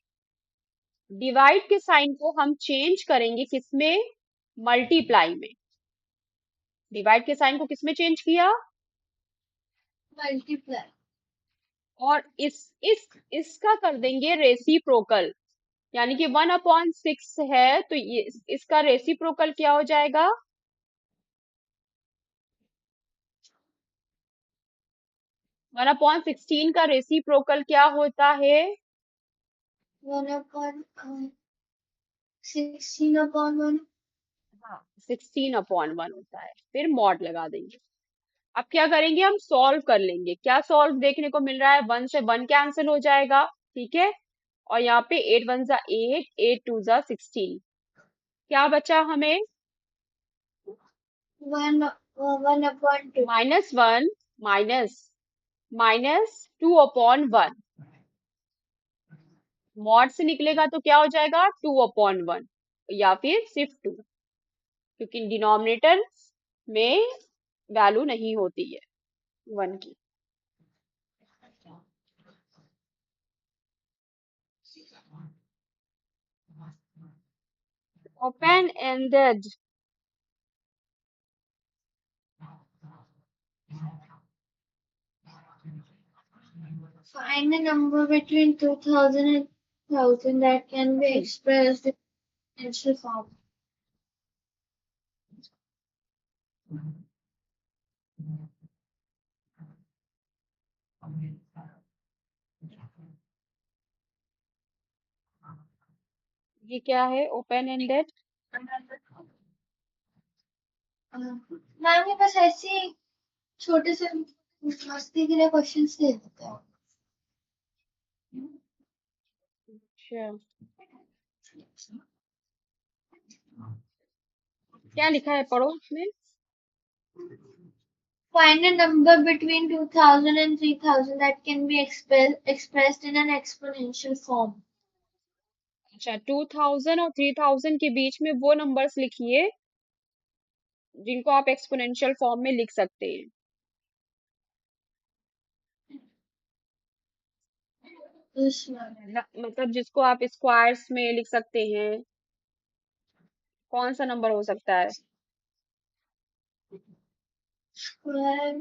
डिवाइड के साइन को हम चेंज करेंगे किसमें? मल्टीप्लाई में। डिवाइड के साइन को किसमें चेंज किया? मल्टीप्लाई। और इसका कर देंगे रेसिप्रोकल। यानी कि 1/6 है, तो ये इसका रेसिप्रोकल क्या हो जाएगा? 1/16 का रेसिप्रोकल क्या होता है? 16/1। हाँ, 16/1 होता है। फिर मॉड लगा देंगे। अब क्या करेंगे? हम सॉल्व कर लेंगे। क्या सॉल्व देखने को मिल रहा है? 1 से 1 कैंसिल हो जाएगा, ठीक है। और यहाँ पे 8 1 जा 8, 8 2 जा 16। क्या बचा हमें? 1/2। -1 माइनस -2/1। मॉड से निकलेगा तो क्या हो जाएगा? 2/1, या फिर सिर्फ 2, क्योंकि डिनोमिनेटर में वैल्यू नहीं होती है 1 की। Open ended. Find a number between 2000 and 1000 that can be expressed in exponential form. ये क्या है ओपन एंडेड? मैम ये बस ऐसे ही छोटे से मस्ती के लिए क्वेश्चंस दे देते हैं। अच्छा, क्या लिखा है? पढ़ो उसमें। Find a number between 2000 and 3000 that can be expressed in an exponential form. अच्छा, 2000 और 3000 के बीच में वो नंबर्स लिखिए जिनको आप एक्सपोनेंशियल फॉर्म में लिख सकते हैं। मतलब जिसको आप स्क्वायर्स में लिख सकते हैं। कौन सा नंबर हो सकता है? स्क्वायर।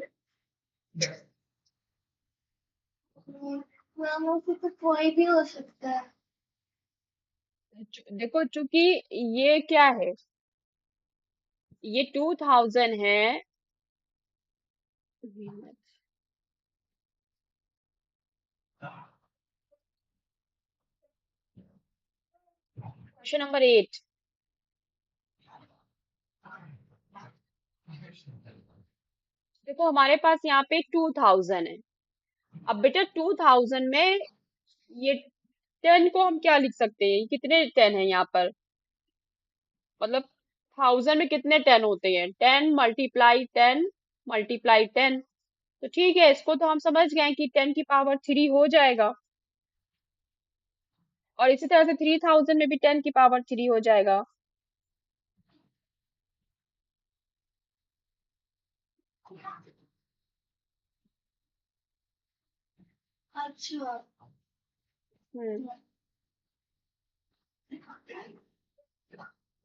मैम उससे तो कोई भी हो सकता है। देखो चूंकि ये क्या है, ये 2000 है। Question number 8। देखो हमारे पास यहाँ पे 2000 है, अब बेटा 2000 में ये 10 को हम क्या लिख सकते हैं, कितने 10 है यहाँ पर, मतलब 1000 में कितने 10 होते हैं, 10 × 10 × 10। तो ठीक है, इसको तो हम समझ गए कि 10 की पावर 3 हो जाएगा, और इसी तरह से 3000 में भी 10 की पावर 3 हो जाएगा। अच्छा। हम्म।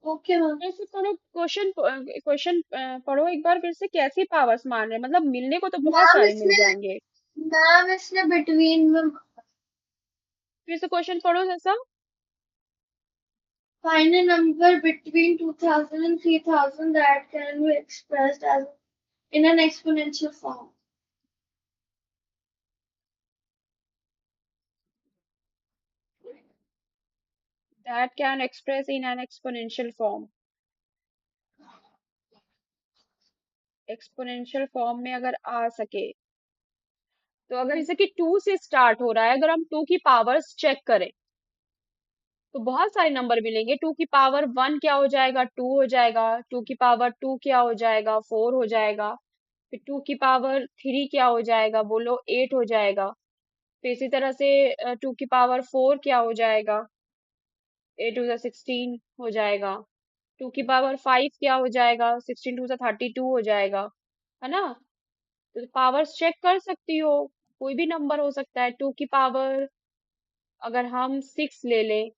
Okay ma'am. फिर से पढ़ो क्वेश्चन, क्वेश्चन पढ़ो एक बार फिर से, कैसी पावर्स मान रहे हैं, मतलब मिलने को तो बहुत मैम सारे मिल इसने जाएंगे। मैम इसने बिटवीन में फिर से क्वेश्चन पढ़ो जैसा। find a number between 2000 and 3000 that can be expressed as in an exponential form. That can express in an exponential form। Exponential form में अगर आ सके, तो अगर जैसे कि 2 से स्टार्ट हो रहा है, अगर हम 2 की पावर्स चेक करें तो बहुत सारे नंबर मिलेंगे। 2 की पावर 1 क्या हो जाएगा, 2 हो जाएगा। 2 की पावर 2 क्या हो जाएगा, 4 हो जाएगा। फिर 2 की पावर 3 क्या हो जाएगा, बोलो 8 हो जाएगा। फिर इसी तरह से 2 की पावर 4 क्या हो जाएगा, 8 × 2 = 16 हो जाएगा। 2 की पावर 5 क्या हो जाएगा, 16 × 2 = 32 हो जाएगा, है ना। तो पावर्स चेक कर सकती हो, कोई भी नंबर हो सकता है। 2 की पावर अगर हम 6 ले लें,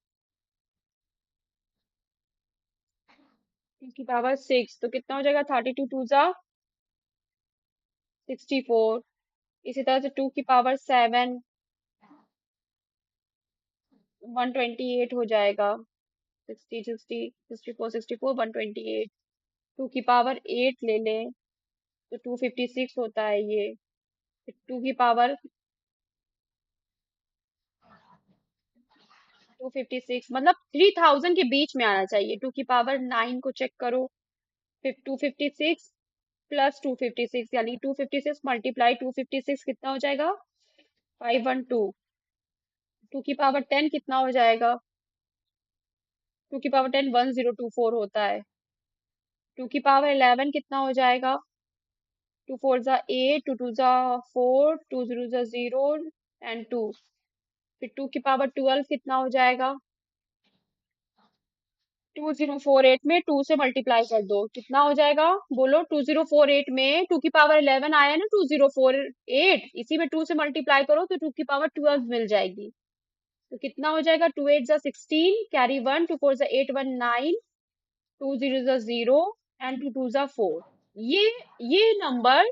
2 की पावर 6 तो कितना हो जाएगा, 32 × 2 = 64। इसी तरह से 2 की पावर 7 128 हो जाएगा। 128। 2 की पावर 8 ले लें तो 256 होता है ये। 2 की पावर 256, मतलब 3000 के बीच में आना चाहिए। 2 की पावर 9 को चेक करो, फिर 256 प्लस 256, यानी 256 मल्टीप्लाई 256 कितना हो जाएगा, 512। 2 की पावर 10 कितना हो जाएगा, 2 की पावर 10 1024 होता है। 2 की पावर 11 कितना हो जाएगा, 2 4 = 8, 2 2 = 4, 2 0 = 0 एंड 2। फिर 2 की पावर 12 कितना हो जाएगा, 2048 में 2 से मल्टीप्लाई कर दो, कितना हो जाएगा, बोलो। 2048 में 2 की पावर 11 आया है ना, 2048, इसी में 2 से मल्टीप्लाई करो तो 2 की पावर 12 मिल जाएगी। तो कितना हो जाएगा, 2 8 = 16, कैरी 1, 2 4 = 8, 1 9, 2 0 = 0 एंड 2 2 = 4। ये नंबर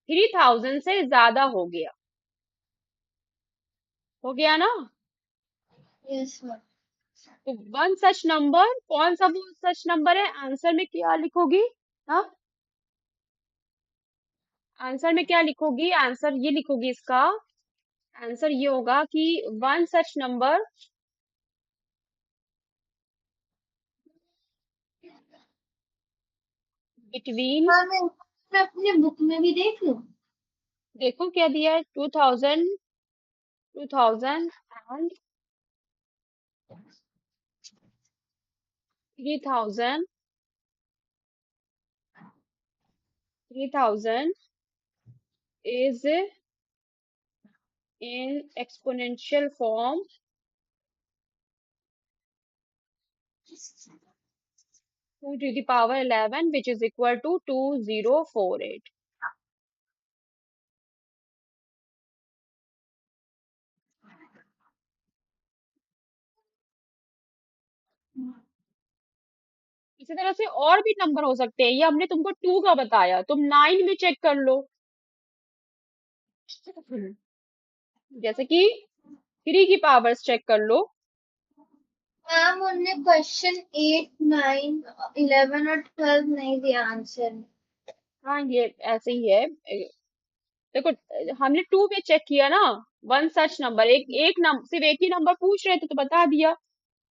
3000 से ज्यादा हो गया ना। Yes, ma'am. तो वन सच नंबर, कौन सा वो सच नंबर है, आंसर में क्या लिखोगी। हाँ, आंसर में क्या लिखोगी, आंसर ये लिखोगी इसका। आंसर ये होगा कि वन सच नंबर बिटवीन, हाँ मैं अपनी बुक में भी देख लूँ। देखो क्या दिया है, 2000, 2000 and 3000, 3000 is in exponential form 2 to the power 11, which is equal to 2048। इसी तरह से और भी नंबर हो सकते हैं, ये हमने तुमको 2 का बताया, तुम 9 में चेक कर लो। जैसे कि 3 की पावर्स चेक कर लो। मैम उनने क्वेश्चन 8, 9, 11 और 12 नहीं दिया आंसर में। हाँ, ये ऐसे ही है। देखो, हमने 2 पे चेक किया ना, वन सच नंबर, सिर्फ एक ही नंबर पूछ रहे थे तो बता दिया।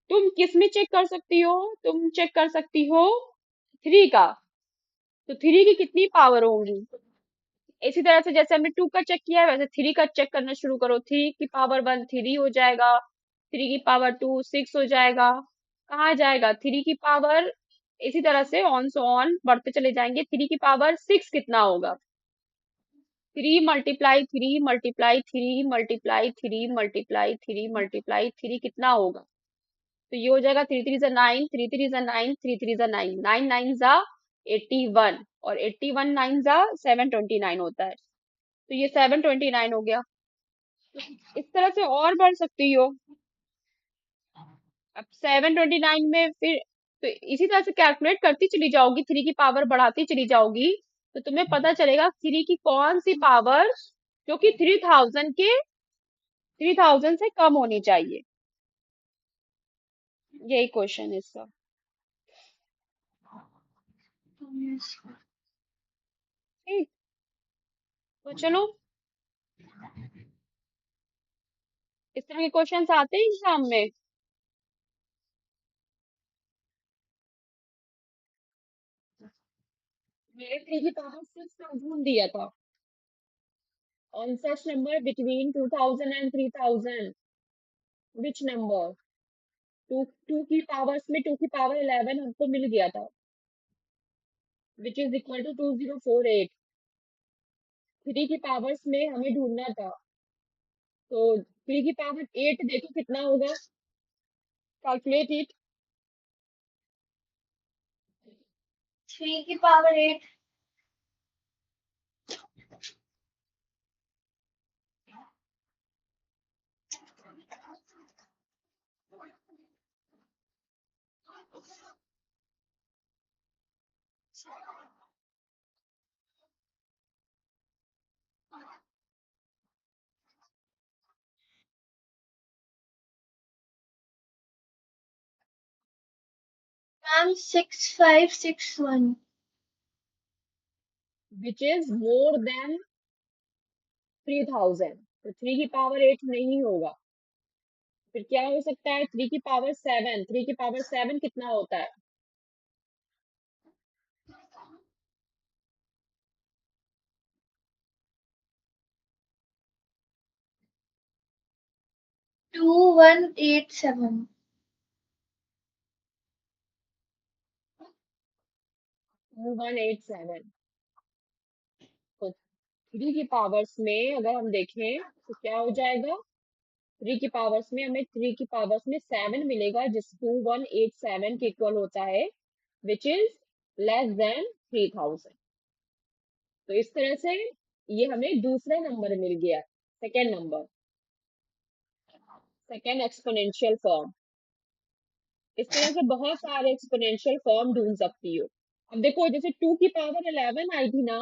तुम किस में चेक कर सकती हो, तुम चेक कर सकती हो 3 का। तो 3 की कितनी पावर होंगी, इसी तरह से जैसे हमने 2 का चेक किया है वैसे 3 का चेक करना शुरू करो। 3 की पावर 1 3 हो जाएगा, 3 की पावर 2 6 हो जाएगा। कहाँ जाएगा 3 की पावर, इसी तरह से ऑन सो ऑन बढ़ते चले जाएंगे। 3 की पावर 6 कितना होगा, 3 × 3 × 3 × 3 × 3 कितना होगा। तो ये हो जाएगा 3 3 9, 3 3 9, 3 3 9, 9 9 81, और 81 9 729 होता है। तो ये 729 हो गया। तो इस तरह से और बढ़ सकती हो। अब 729 में फिर तो इसी तरह से कैलकुलेट करती चली जाओगी, 3 की पावर बढ़ाती चली जाओगी, तो तुम्हें पता चलेगा 3 की कौन सी पावर जो कि 3000 से कम होनी चाहिए। यही क्वेश्चन है इसका। Yes. ठीक, तो चलो, इस तरह के क्वेश्चन आते हैं एग्जाम में। मेरे 3 की पावर 6000 दिया था। On such number between 2000 and 3000, which number? To की पावर्स में 2 की पावर 11 हमको मिल गया था, विच इज इक्वल टू 2048। 3 की पावर्स में हमें ढूंढना था, तो 3 की पावर 8 देखो कितना होगा, कैलकुलेट इट। 3 की power 8, ma'am 6561। Which is more than 3000। तो 3 की पावर 8 नहीं होगा, फिर क्या हो सकता है, 3 की पावर 7। 3 की पावर 7 कितना होता है, 2187। 2187। तो 3 की पावर्स में अगर हम देखें तो क्या हो जाएगा, 3 की पावर्स में हमें 3 की पावर्स में 7 मिलेगा, जिस 2187 के इक्वल होता है, विच इज लेस देन 3000। तो इस तरह से ये हमें दूसरा नंबर मिल गया, second number, second exponential form. इस तरह से बहुत सारे एक्सपोनेंशियल फॉर्म ढूंढ सकती हो। अब देखो जैसे 2 की पावर 11 आई थी ना,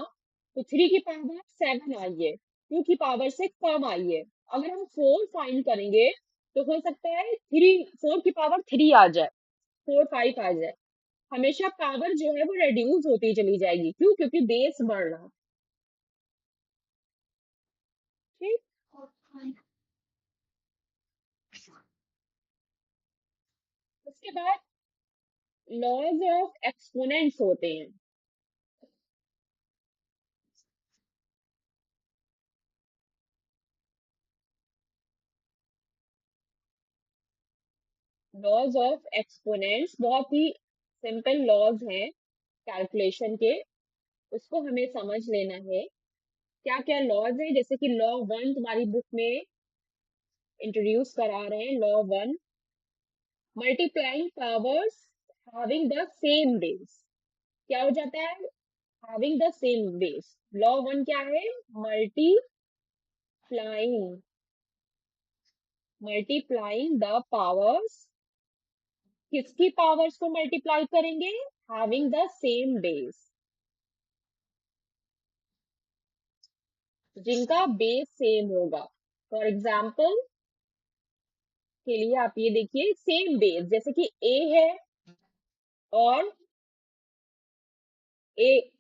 तो 3 की पावर 7 आई है, 2 की पावर से कम आई है। अगर हम 4 फाइंड करेंगे तो हो सकता है 4 की पावर 3 आ जाए, 4 5 आ जाए। हमेशा पावर जो है वो रेड्यूस होती चली जाएगी, क्यों, क्योंकि बेस बढ़ रहा है। ठीक, उसके बाद लॉज ऑफ एक्सपोनेंट्स होते हैं। लॉज ऑफ एक्सपोनेंट्स बहुत ही सिंपल लॉज हैं कैलकुलेशन के, उसको हमें समझ लेना है। क्या क्या लॉज है, जैसे कि लॉ 1 तुम्हारी बुक में इंट्रोड्यूस करा रहे हैं। Law 1, multiplying powers having the same base. क्या हो जाता है, having the same base. Law 1 क्या है, मल्टीप्लाइंग, मल्टीप्लाइंग द पावर्स, किसकी पावर्स को मल्टीप्लाई करेंगे, हैविंग द सेम बेस, जिनका बेस सेम होगा। फॉर एग्जाम्पल के लिए आप ये देखिए, सेम बेस जैसे कि ए है, और A,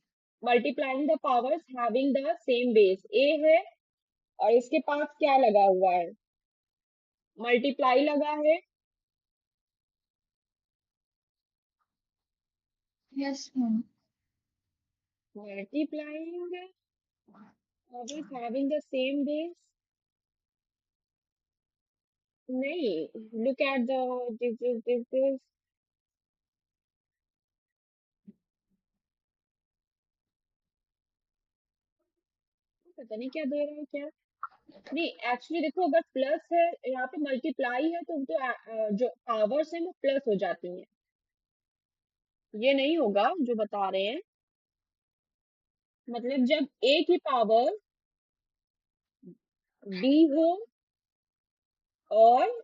multiplying the powers having the same base, A है और इसके पास क्या लगा हुआ है, मल्टीप्लाई लगा है। Yes ma'am. Multiplying always having the same base? नहीं, look at the this पता नहीं क्या दे रहा है क्या। नहीं एक्चुअली देखो, अगर प्लस है यहाँ पे मल्टीप्लाई है तो जो पावर्स है वो प्लस हो जाती हैं। ये नहीं होगा जो बता रहे हैं। मतलब जब a की पावर b हो और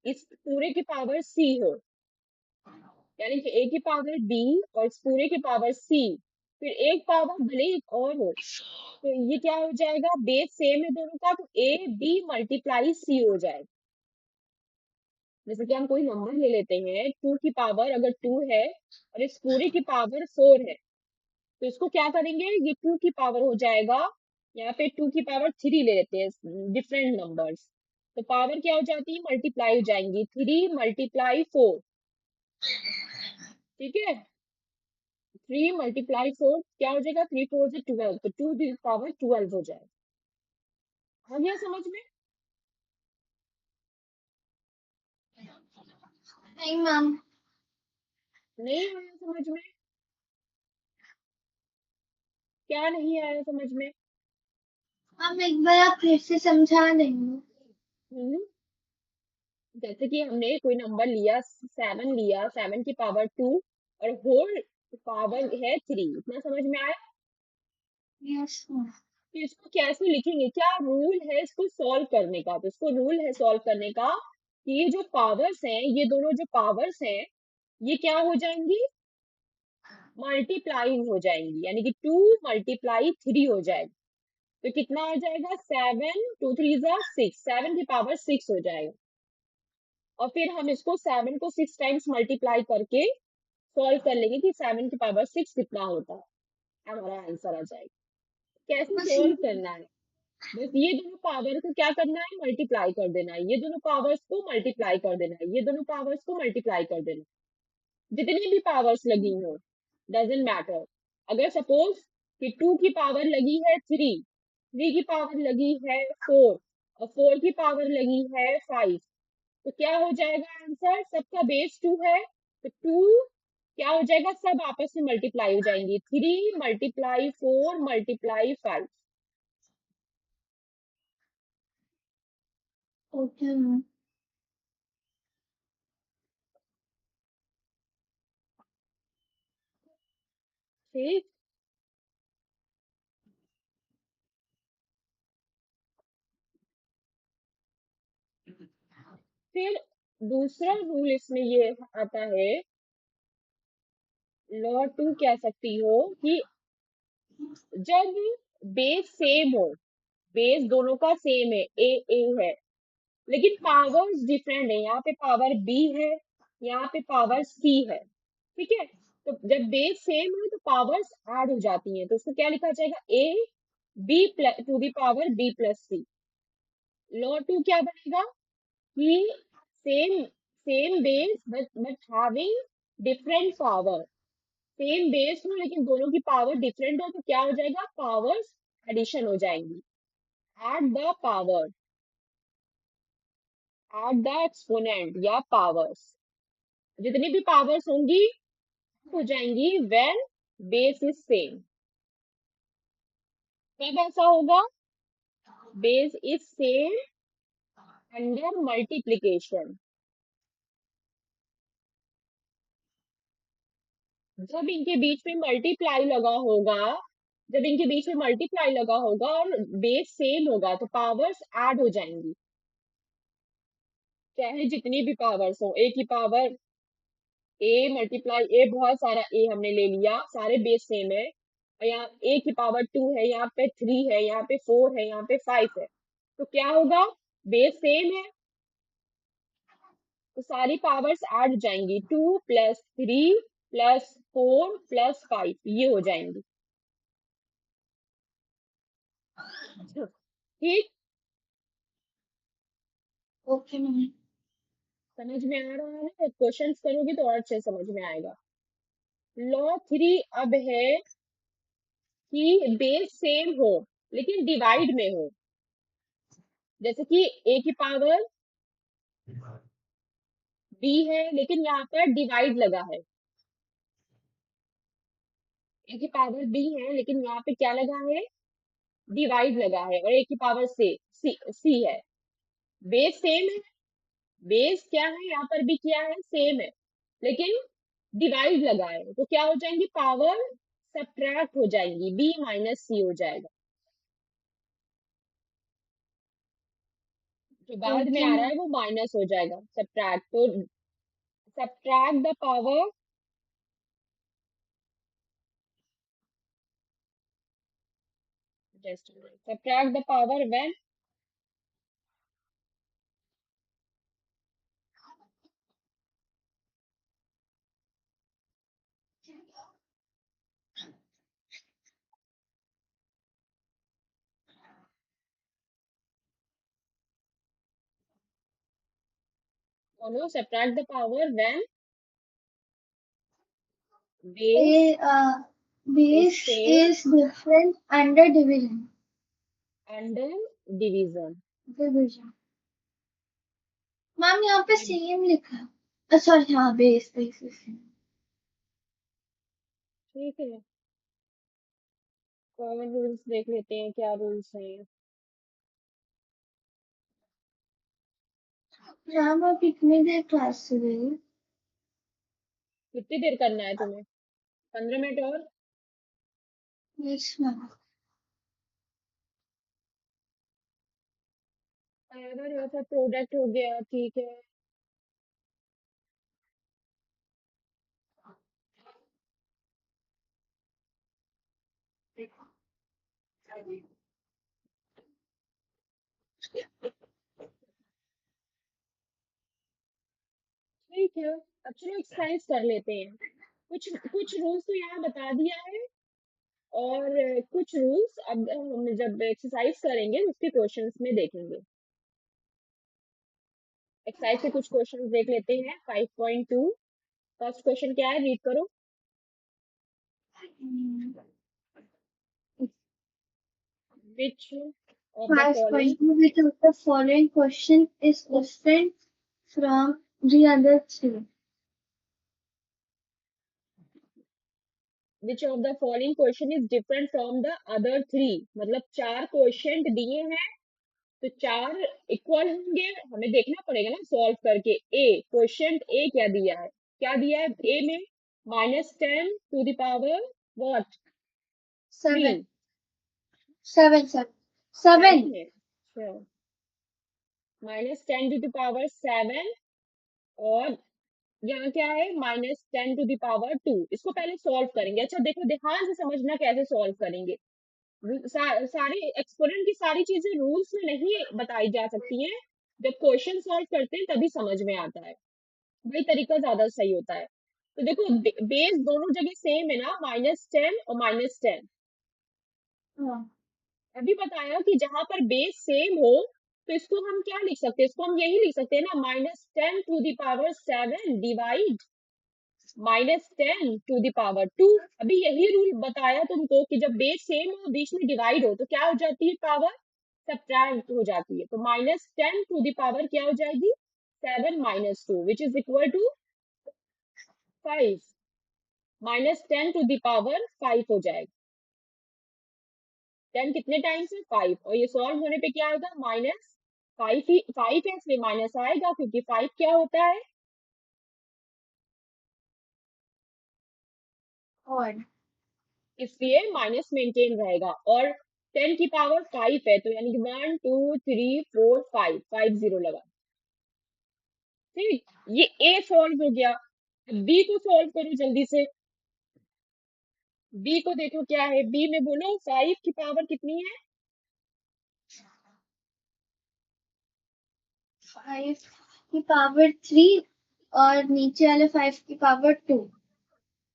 इस पूरे की पावर c हो, यानी कि a की पावर b और इस पूरे की पावर c, फिर एक पावर भले ही और हो, तो ये क्या हो जाएगा, बेस सेम है दोनों का, तो a b मल्टीप्लाई c हो जाएगा। जैसे कि हम कोई नंबर ले लेते हैं, 2 की पावर अगर 2 है और इस पूरे की पावर 4 है, तो इसको क्या करेंगे, ये 2 की पावर हो जाएगा, यहाँ पे 2 की पावर 3 ले लेते हैं, डिफरेंट नंबर्स, तो पावर क्या हो जाती है, मल्टीप्लाई हो जाएंगी, 3 मल्टीप्लाई 4। ठीक है, 3 मल्टीप्लाई 4 क्या हो जाएगा, 3 4 से 12, तो 2 की पावर 12 हो जाएगा। आ गया समझ में? नहीं मैम। नहीं आया समझ में? क्या नहीं आया समझ में? मैम एक बार आप फिर से समझा देंगे? हम्म, जैसे कि हमने कोई नंबर लिया, 7 लिया, 7 की पावर 2 और होल पावर है 3, इतना समझ में आया? Yes ma'am. तो इसको कैसे लिखेंगे, क्या रूल है इसको सॉल्व करने का, तो इसको रूल है सॉल्व करने का कि ये जो पावर्स हैं, ये दोनों जो पावर्स हैं, ये क्या हो जाएंगी, मल्टीप्लाई हो जाएंगी, यानी कि 2 मल्टीप्लाई 3 हो जाएगा, तो कितना आ जाएगा, 7 2 3 जा 6, 7 की पावर 6 हो जाएगा। और फिर हम इसको 7 को 6 टाइम्स मल्टीप्लाई करके सॉल्व कर लेंगे कि 7 की पावर 6 कितना होता है, हमारा आंसर आ जाएगा। कैसे बस सॉल्व करना है, बस ये दोनों पावर को क्या करना है, मल्टीप्लाई कर देना है, ये दोनों पावर्स को मल्टीप्लाई कर देना है, ये दोनों पावर्स को मल्टीप्लाई कर देना है, जितनी भी पावर्स लगी हो, डजेंट मैटर। अगर सपोज कि 2 की पावर लगी है 3, 3 की पावर लगी है 4 और 4 की पावर लगी है 5, तो क्या हो जाएगा आंसर, सबका बेस 2 है, तो 2 क्या हो जाएगा, सब आपस में मल्टीप्लाई हो जाएंगे, 3 मल्टीप्लाई 4 मल्टीप्लाई 5। Okay ma'am. ठीक, फिर दूसरा रूल इसमें ये आता है, लॉ 2 कह सकती हो कि जब बेस सेम हो, बेस दोनों का सेम है, ए है, लेकिन पावर्स डिफरेंट है, यहाँ पे पावर बी है, यहाँ पे पावर सी है, ठीक है, तो जब बेस सेम है तो पावर्स ऐड हो जाती हैं, तो उसको क्या लिखा जाएगा, A B plus to the power B plus C. Law 2 क्या बनेगा कि same same base but having different power, same base हो लेकिन दोनों की पावर डिफरेंट हो, तो क्या हो जाएगा, पावर्स एडिशन हो जाएंगी, add the power, at the exponent या पावर्स, जितनी भी पावर्स होंगी हो जाएंगी व्हेन बेस इज सेम। कब ऐसा होगा, base is same under multiplication, जब इनके बीच में मल्टीप्लाई लगा होगा, जब इनके बीच में मल्टीप्लाई लगा होगा और बेस सेम होगा तो पावर्स ऐड हो जाएंगी, चाहे जितनी भी पावर्स हो, ए की पावर ए मल्टीप्लाई ए, बहुत सारा ए हमने ले लिया, सारे बेस सेम है, और यहाँ ए की पावर 2 है, यहाँ पे 3 है, यहाँ पे 4 है, यहाँ पे 5 है, तो क्या होगा, बेस सेम है तो सारी पावर्स ऐड हो जाएंगी, 2 प्लस 3 प्लस 4 प्लस 5 ये हो जाएंगी। ठीक, ओके मैम। समझ में आ रहा है, क्वेश्चंस करोगे तो और अच्छे समझ में आएगा। लॉ 3 अब है कि बेस सेम हो, लेकिन डिवाइड में हो। जैसे कि a की पावर b है, लेकिन यहाँ पर डिवाइड लगा है। a की पावर b है, लेकिन यहाँ पे क्या लगा है? डिवाइड लगा है। और a की पावर c है। बेस सेम है। बेस क्या है यहाँ पर भी, क्या है? सेम है, लेकिन डिवाइड लगा है, तो क्या हो जाएंगी? पावर सब्ट्रैक्ट हो जाएंगी, b माइनस c हो जाएगा। जो बाद में ओके आ रहा मैम। है वो माइनस हो जाएगा, सब्ट्रैक्ट। तो subtract the power, just subtract the power when बोलो, subtract the power when base A is base same is different under under division. division। Ma'am यहाँ पे सेम लिखा है। सॉरी, हाँ, बेस बेस is same। ठीक है, common rules देख लेते हैं, क्या रूल्स हैं। मैम आप कितनी देर क्लास से गई? कितनी देर करना है तुम्हें? 15 मिनट और। Yes ma'am. अगर ऐसा प्रोडक्ट हो गया, ठीक है। ठीक है, अब चलो एक्सरसाइज कर लेते हैं। कुछ कुछ रूल्स तो यहाँ बता दिया है, और कुछ रूल्स अब हम जब एक्सरसाइज करेंगे उसके क्वेश्चंस में देखेंगे। एक्सरसाइज के कुछ क्वेश्चंस देख लेते हैं। 5.2, फर्स्ट क्वेश्चन क्या है, रीड करो। Which of the following 5.2 which of the following question is different from the other three? Which of the following question is different from the other three. मतलब चार क्वेश्चन दिए हैं, तो चार इक्वल होंगे, हमें देखना पड़ेगा ना सॉल्व करके। ए क्वेश्चन ए क्या दिया है? क्या दिया है ए में? -10 टू द पावर व्हाट? 3। 7, 7, 7, 7। 7 है, अच्छा। -10 टू द पावर 7, और यहाँ क्या है? -10 टू द पावर 2। इसको पहले सॉल्व करेंगे। अच्छा देखो, ध्यान से समझना कैसे सॉल्व करेंगे। सारे एक्सपोनेंट की सारी चीजें रूल्स में नहीं बताई जा सकती हैं। जब क्वेश्चन सॉल्व करते हैं तभी समझ में आता है, वही तरीका ज्यादा सही होता है। तो देखो, बेस दोनों जगह सेम है ना, -10 और -10। हाँ, अभी बताया कि जहां पर बेस सेम हो, तो इसको हम क्या लिख सकते हैं? इसको हम यही लिख सकते हैं ना, -10 to the power 7 divide -10 to the power 2। अभी यही रूल बताया तुमको कि जब बेस सेम हो, बीच में डिवाइड हो, तो क्या हो जाती है? पावर सब्ट्रैक्ट हो जाती है। तो -10 टू द पावर क्या हो जाएगी? 7 - 2, which is equal to 5। -10 to the power 5 हो जाएगा। 10 कितने टाइम्स है? 5। और ये सॉल्व होने पे क्या आएगा? -5 ही 5 है, इसलिए माइनस आएगा, क्योंकि 5 क्या होता है? और इसलिए माइनस मेंटेन रहेगा। और 10 की पावर 5 है, तो यानी कि 1 2 3 4 5, 50 लगा। ठीक, ये ए सॉल्व हो गया। बी को सॉल्व करो जल्दी से। बी को देखो क्या है, बी में बोलो 5 की पावर कितनी है? 5 की पावर 3 और नीचे वाले 5 की पावर 2।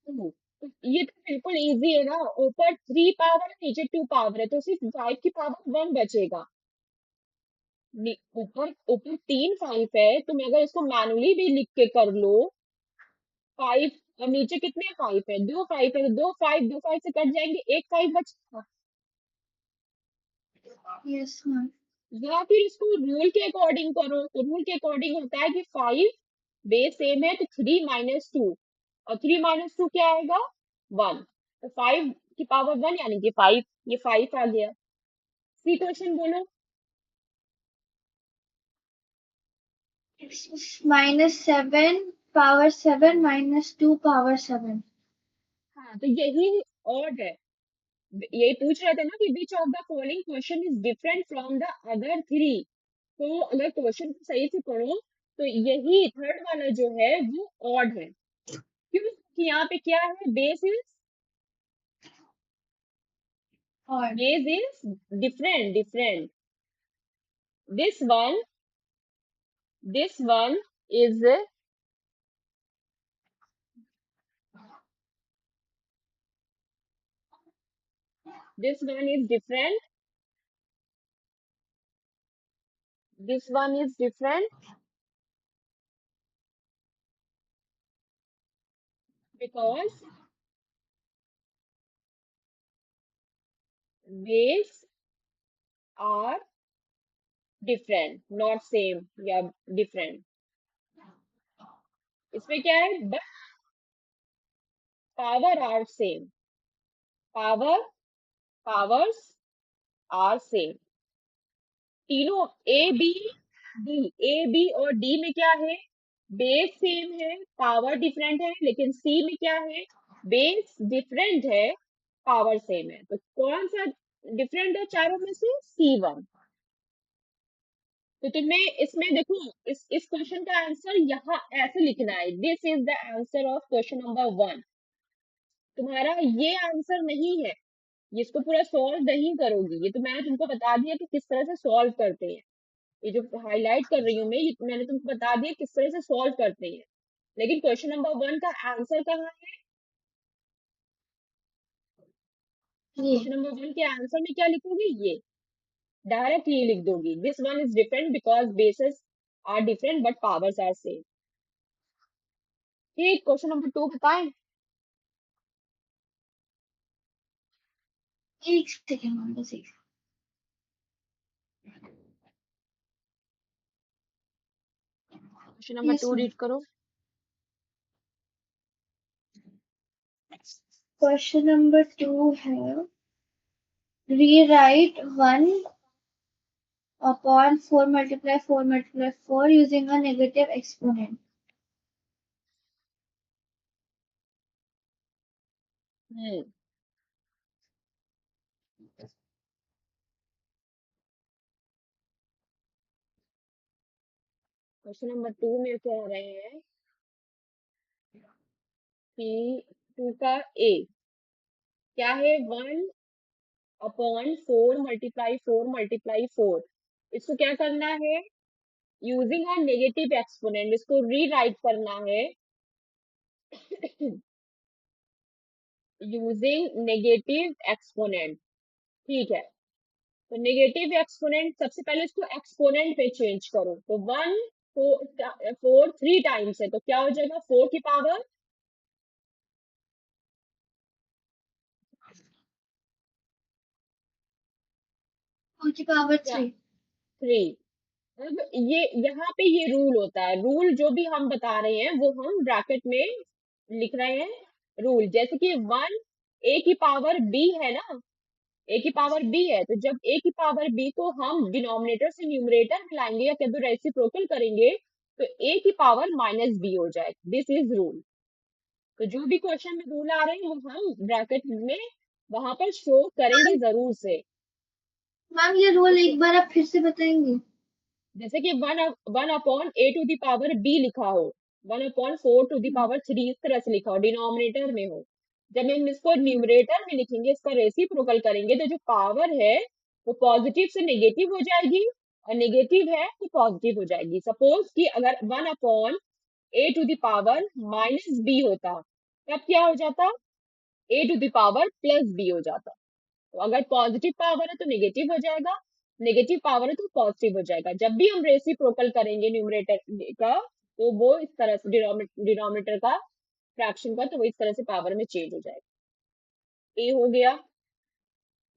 2। तो ये तो बिल्कुल इजी है ना, ऊपर 3 पावर है, नीचे 2 पावर है, तो सिर्फ 5 की पावर 1 बचेगा। ऊपर ऊपर 3 5 है, तुम अगर इसको मैनुअली भी लिख के कर लो। 5, और नीचे कितने 5 है? 2 5 है, तो 2 5 2 5 से कट जाएंगे, एक 5 बचेगा। Yes ma'am. या फिर इसको रूल के अकॉर्डिंग करो, तो रूल के अकॉर्डिंग होता है कि 5 बेस सेम है तो 3 - 2, और 3 - 2 क्या आएगा? 1। तो 5 की पावर 1 यानी कि 5, ये 5 आ गया। सी क्वेश्चन बोलो। -7 पावर 7 -2 पावर 7। हाँ, तो यही ऑड है। यही पूछ रहे थे ना कि which of the following question is different from the other 3। तो अगर क्वेश्चन को सही से पढ़ो तो यही थर्ड वाला जो है वो ऑड है। क्यों? कि यहाँ पे क्या है? और base is different. This one is this one is different this one is different because base are different, not same या डिफरेंट। इसमें क्या है? But power are same, power powers are same. तीनों ए बी और D में क्या है? Base same है, पावर डिफरेंट है, लेकिन सी में क्या है? बेस डिफरेंट है, पावर सेम है। तो कौन सा डिफरेंट है चारों में से? C1। तो तुम्हें इसमें देखो, इस क्वेश्चन का आंसर यहाँ ऐसे लिखना है, this is the answer of question number 1। तुम्हारा ये आंसर नहीं है, ये इसको पूरा सॉल्व नहीं करोगी। ये तो मैंने तुमको बता दिया कि किस तरह से सॉल्व करते हैं। ये जो हाईलाइट कर रही हूँ मैं, ये मैंने तुमको बता दिया किस तरह से सॉल्व करते हैं। लेकिन क्वेश्चन नंबर 1 का आंसर कहाँ है? ये क्वेश्चन नंबर 1 के आंसर में क्या लिखोगे? ये डायरेक्ट ये लिख दोगी, this one is different because bases are different but powers are same. ठीक, क्वेश्चन नंबर 2 बताएं। एक सेकेंड मैम, बस एक। Question number yes 2 ma'am. Read करो। क्वेश्चन नंबर 2 है, rewrite 1/4 × 4 × 4 using a negative exponent. Hmm question number 2 में कह रहे हैं कि 2 का ए क्या है? 1/4 × 4 × 4। इसको क्या करना है? यूजिंग अ नेगेटिव एक्सपोनेंट, इसको रीराइट करना है यूजिंग नेगेटिव एक्सपोनेंट। ठीक है, तो नेगेटिव एक्सपोनेंट, सबसे पहले इसको एक्सपोनेंट में चेंज करो। तो 4 टाइम्स है तो क्या हो जाएगा? 4 की पावर 4 की पावर 3। 3। अब ये यहाँ पे ये रूल होता है, रूल जो भी हम बता रहे हैं वो हम ब्रैकेट में लिख रहे हैं। रूल जैसे कि 1 a की पावर b है ना, a की पावर b है, तो जब a की पावर b को हम डिनोमिनेटर से न्यूमरेटर में लाएंगे या कह दो रेसिप्रोकल करेंगे, तो a की पावर -b हो जाएगा। This is rule. तो जो भी क्वेश्चन में रूल आ रहे हैं वो हम ब्रैकेट में वहां पर शो करेंगे जरूर से। मैम ये रोल जैसे एक बार आप फिर से बताएंगे? जैसे कि 1/a⁴ लिखा हो, 1/4 इस तरह से लिखा हो, डिनोमिनेटर में हो। जब हम इसको न्यूमरेटर में लिखेंगे, इसका रेसिप्रोकल करेंगे, तो जो पावर है वो पॉजिटिव से नेगेटिव हो जाएगी, और नेगेटिव है तो पॉजिटिव हो जाएगी। सपोज कि अगर 1/a⁴ होता, तब क्या हो जाता? a⁴ b हो जाता। तो अगर पॉजिटिव पावर है तो नेगेटिव हो जाएगा, नेगेटिव पावर है तो पॉजिटिव हो जाएगा। जब भी हम रेसिप्रोकल करेंगे न्यूमरेटर का, तो वो इस तरह से डिनोमिनेटर का, फ्रैक्शन का, तो वो इस तरह से पावर में चेंज हो जाएगा। ए हो गया।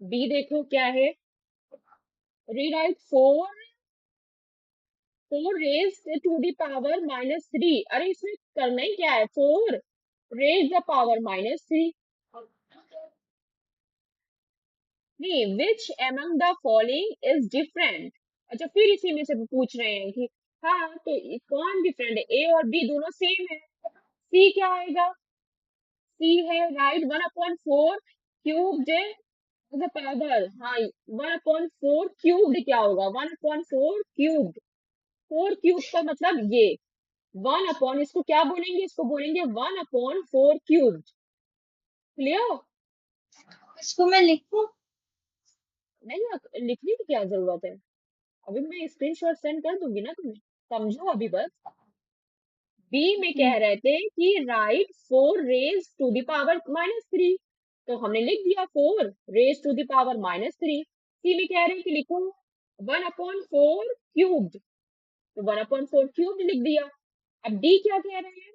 बी देखो क्या है। Rewrite four raise to the power -3। अरे इसमें करना ही क्या है, फोर रेज द पावर -3। नहीं, विच among the following is different. अच्छा, फिर इसी में से पूछ रहे हैं कि हाँ तो कौन डिफरेंट है, ए और बी दोनों सेम है। सी क्या आएगा, सी है राइट 1/4 क्यूब्ड द पावर। हाँ, 1/4 क्यूब्ड क्या होगा, 1/4 क्यूब्ड। फोर क्यूब का मतलब ये 1 अपॉन, इसको क्या बोलेंगे, इसको बोलेंगे 1/4 क्यूब्ड। क्लियर। इसको मैं लिखूं? नहीं, लिखने की क्या जरूरत है, अभी मैं स्क्रीनशॉट सेंड कर दूंगी ना तुम्हें, समझो अभी बस। बी में कह रहे थे कि write four raise to the power -3, तो हमने लिख दिया four raise to the power -3। C में कह रहे हैं कि लिखो 1/4 क्यूब्ड, तो 1/4 क्यूब्ड लिख दिया। अब डी क्या कह रहे हैं,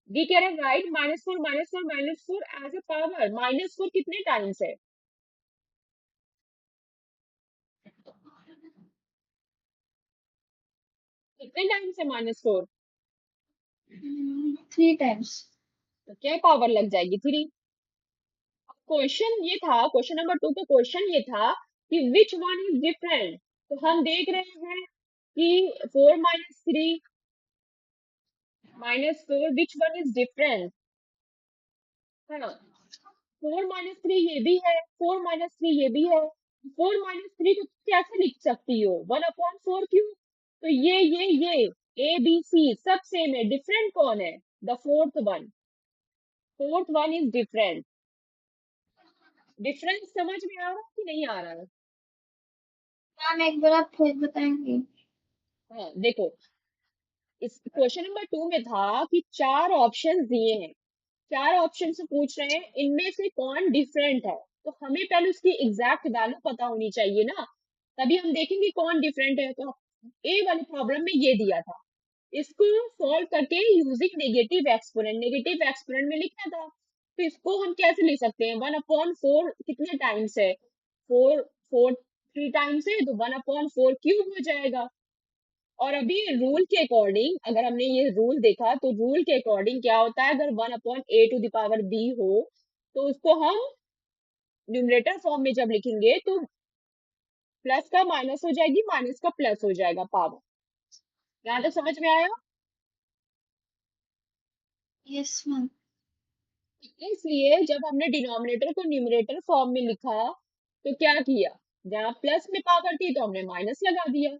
डी कह रहे हैं राइट -4 -4 -4 एज अ पावर। -4 कितने टाइम्स है, कितने टाइम्स है -4, 3 टाइम्स। तो क्या पावर लग जाएगी 3। क्वेश्चन ये था, क्वेश्चन नंबर 2 का क्वेश्चन ये था कि विच वन इज डिफरेंट। तो हम देख रहे हैं कि 4 - 3 -4 विच वन इज डिफरेंट, है ना। 4 - 3 ये भी है, 4 - 3 ये भी है। 4 - 3 को कैसे लिख सकती हो, 1/4 क्यों, तो ये ए बी सी सब सेम है, डिफरेंट कौन है, the fourth one is different. Difference समझ में आ रहा है कि नहीं आ रहा है। मैम एक बार आप फिर बताएंगे? हाँ देखो, इस क्वेश्चन नंबर 2 में था कि चार ऑप्शन दिए हैं, चार ऑप्शन से पूछ रहे हैं इनमें से कौन डिफरेंट है, तो हमें पहले उसकी एग्जैक्ट वैल्यू पता होनी चाहिए ना, तभी हम देखेंगे कौन डिफरेंट है। तो ए वाली प्रॉब्लम में ये दिया था, इसको सॉल्व करके यूजिंग नेगेटिव एक्सपोनेंट में लिखना था। तो इसको हम कैसे लिख सकते हैं, 1/4 कितने टाइम्स है, फोर फोर 3 टाइम्स है, तो 1/4 क्यूब हो जाएगा। और अभी रूल के अकॉर्डिंग, अगर हमने ये रूल देखा तो रूल के अकॉर्डिंग क्या होता है, अगर 1/a⁴b हो तो उसको हम न्यूमरेटर फॉर्म में जब लिखेंगे तो प्लस का माइनस हो जाएगी, माइनस का प्लस हो जाएगा पावर। यहाँ तक समझ में आया। Yes ma'am. इसलिए जब हमने डिनोमिनेटर को न्यूमरेटर फॉर्म में लिखा तो क्या किया, जहाँ प्लस में पावर थी तो हमने माइनस लगा दिया।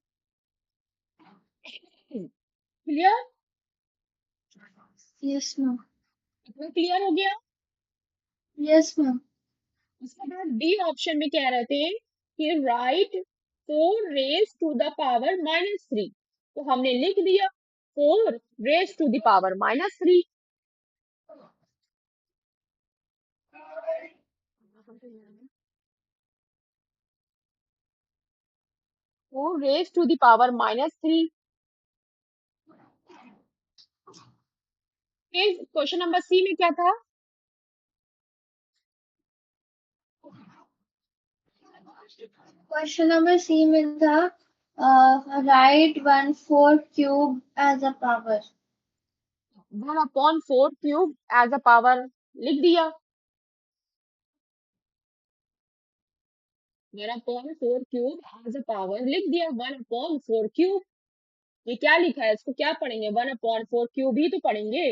Clear, yes ma'am. इतना क्लियर हो गया। Yes ma'am. उसके बाद बी ऑप्शन में कह रहे थे कि write four raise to the power -3, तो हमने लिख दिया four raise to the power -3। Four raise to the power -3। फिर क्वेश्चन नंबर सी में क्या था, क्वेश्चन नंबर सी में था write 1/4 cube as a power. 1/4 cube as a power, लिख दिया। 1/4 क्यूब एज अ पावर लिख दिया, 1/4 क्यूब। ये क्या लिखा है, इसको क्या पढ़ेंगे, 1/4 क्यूब ही तो पढ़ेंगे।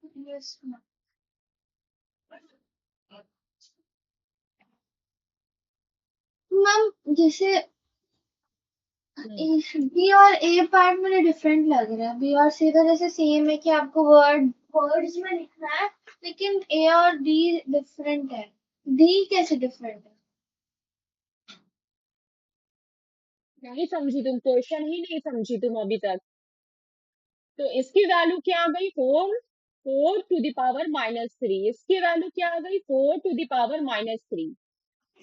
Yes ma'am. मैम जैसे हम्म, बी और ए पार्ट मुझे डिफरेंट लग रहा है। बी और सी तो जैसे सेम है कि आपको वर्ड्स में लिखना है, लेकिन ए और डी डिफरेंट है। डी कैसे डिफरेंट है? नहीं समझी तुम, क्वेश्चन ही नहीं समझी तुम अभी तक। तो इसकी वैल्यू क्या आ गई, फोर टू द पावर -3, इसकी वैल्यू क्या आ गई, 4 टू द पावर -3।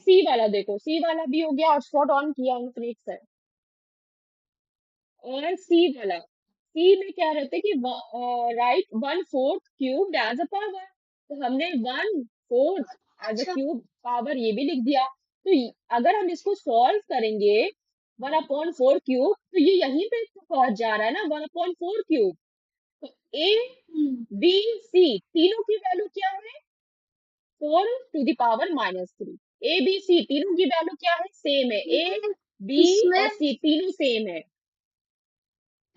सी वाला देखो, सी वाला भी हो गया, हॉटस्पॉट ऑन किया इन्फिनिट से। और सी वाला, सी में क्या रहता है कि write 1/4 cube as a power, तो हमने 1/4 एज अ अच्छा। क्यूब पावर ये भी लिख दिया। तो अगर हम इसको सॉल्व करेंगे 1/4 क्यूब, तो ये यहीं पे पहुंच जा रहा है ना, 1/4 क्यूब। तो ए हम्म, बी सी तीनों की वैल्यू क्या है? 4 to the power -3। A B C तीनों की वैल्यू क्या है? सेम है। ए लेकिन बी और इसमें, सी तीनों सेम है।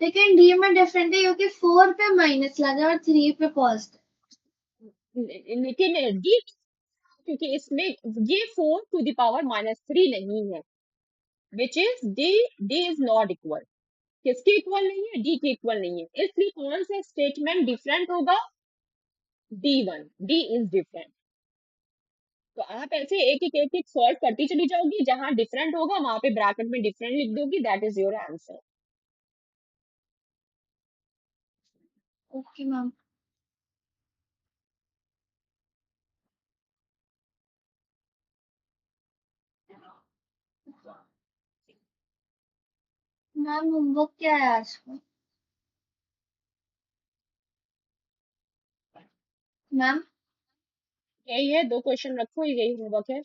लेकिन डी में डिफरेंट है क्योंकि 4 पे माइनस लगा है और 3 पे पॉजिटिव। लेकिन डी, क्योंकि इसमें ये 4 टू द पावर -3 नहीं है, which is D. D is not equal. किसके इक्वल नहीं है? डी के इक्वल नहीं है। इसलिए कौन सा स्टेटमेंट डिफरेंट होगा? D1। D is different. तो आप ऐसे एक एक सॉल्व करती चली जाओगी, जहां डिफरेंट होगा वहां पे ब्रैकेट में डिफरेंट लिख दोगी, that is your answer. Okay ma'am. Ma'am homework क्या है आज का? मैम यही है, 2 क्वेश्चन रखो, यही होमवर्क है।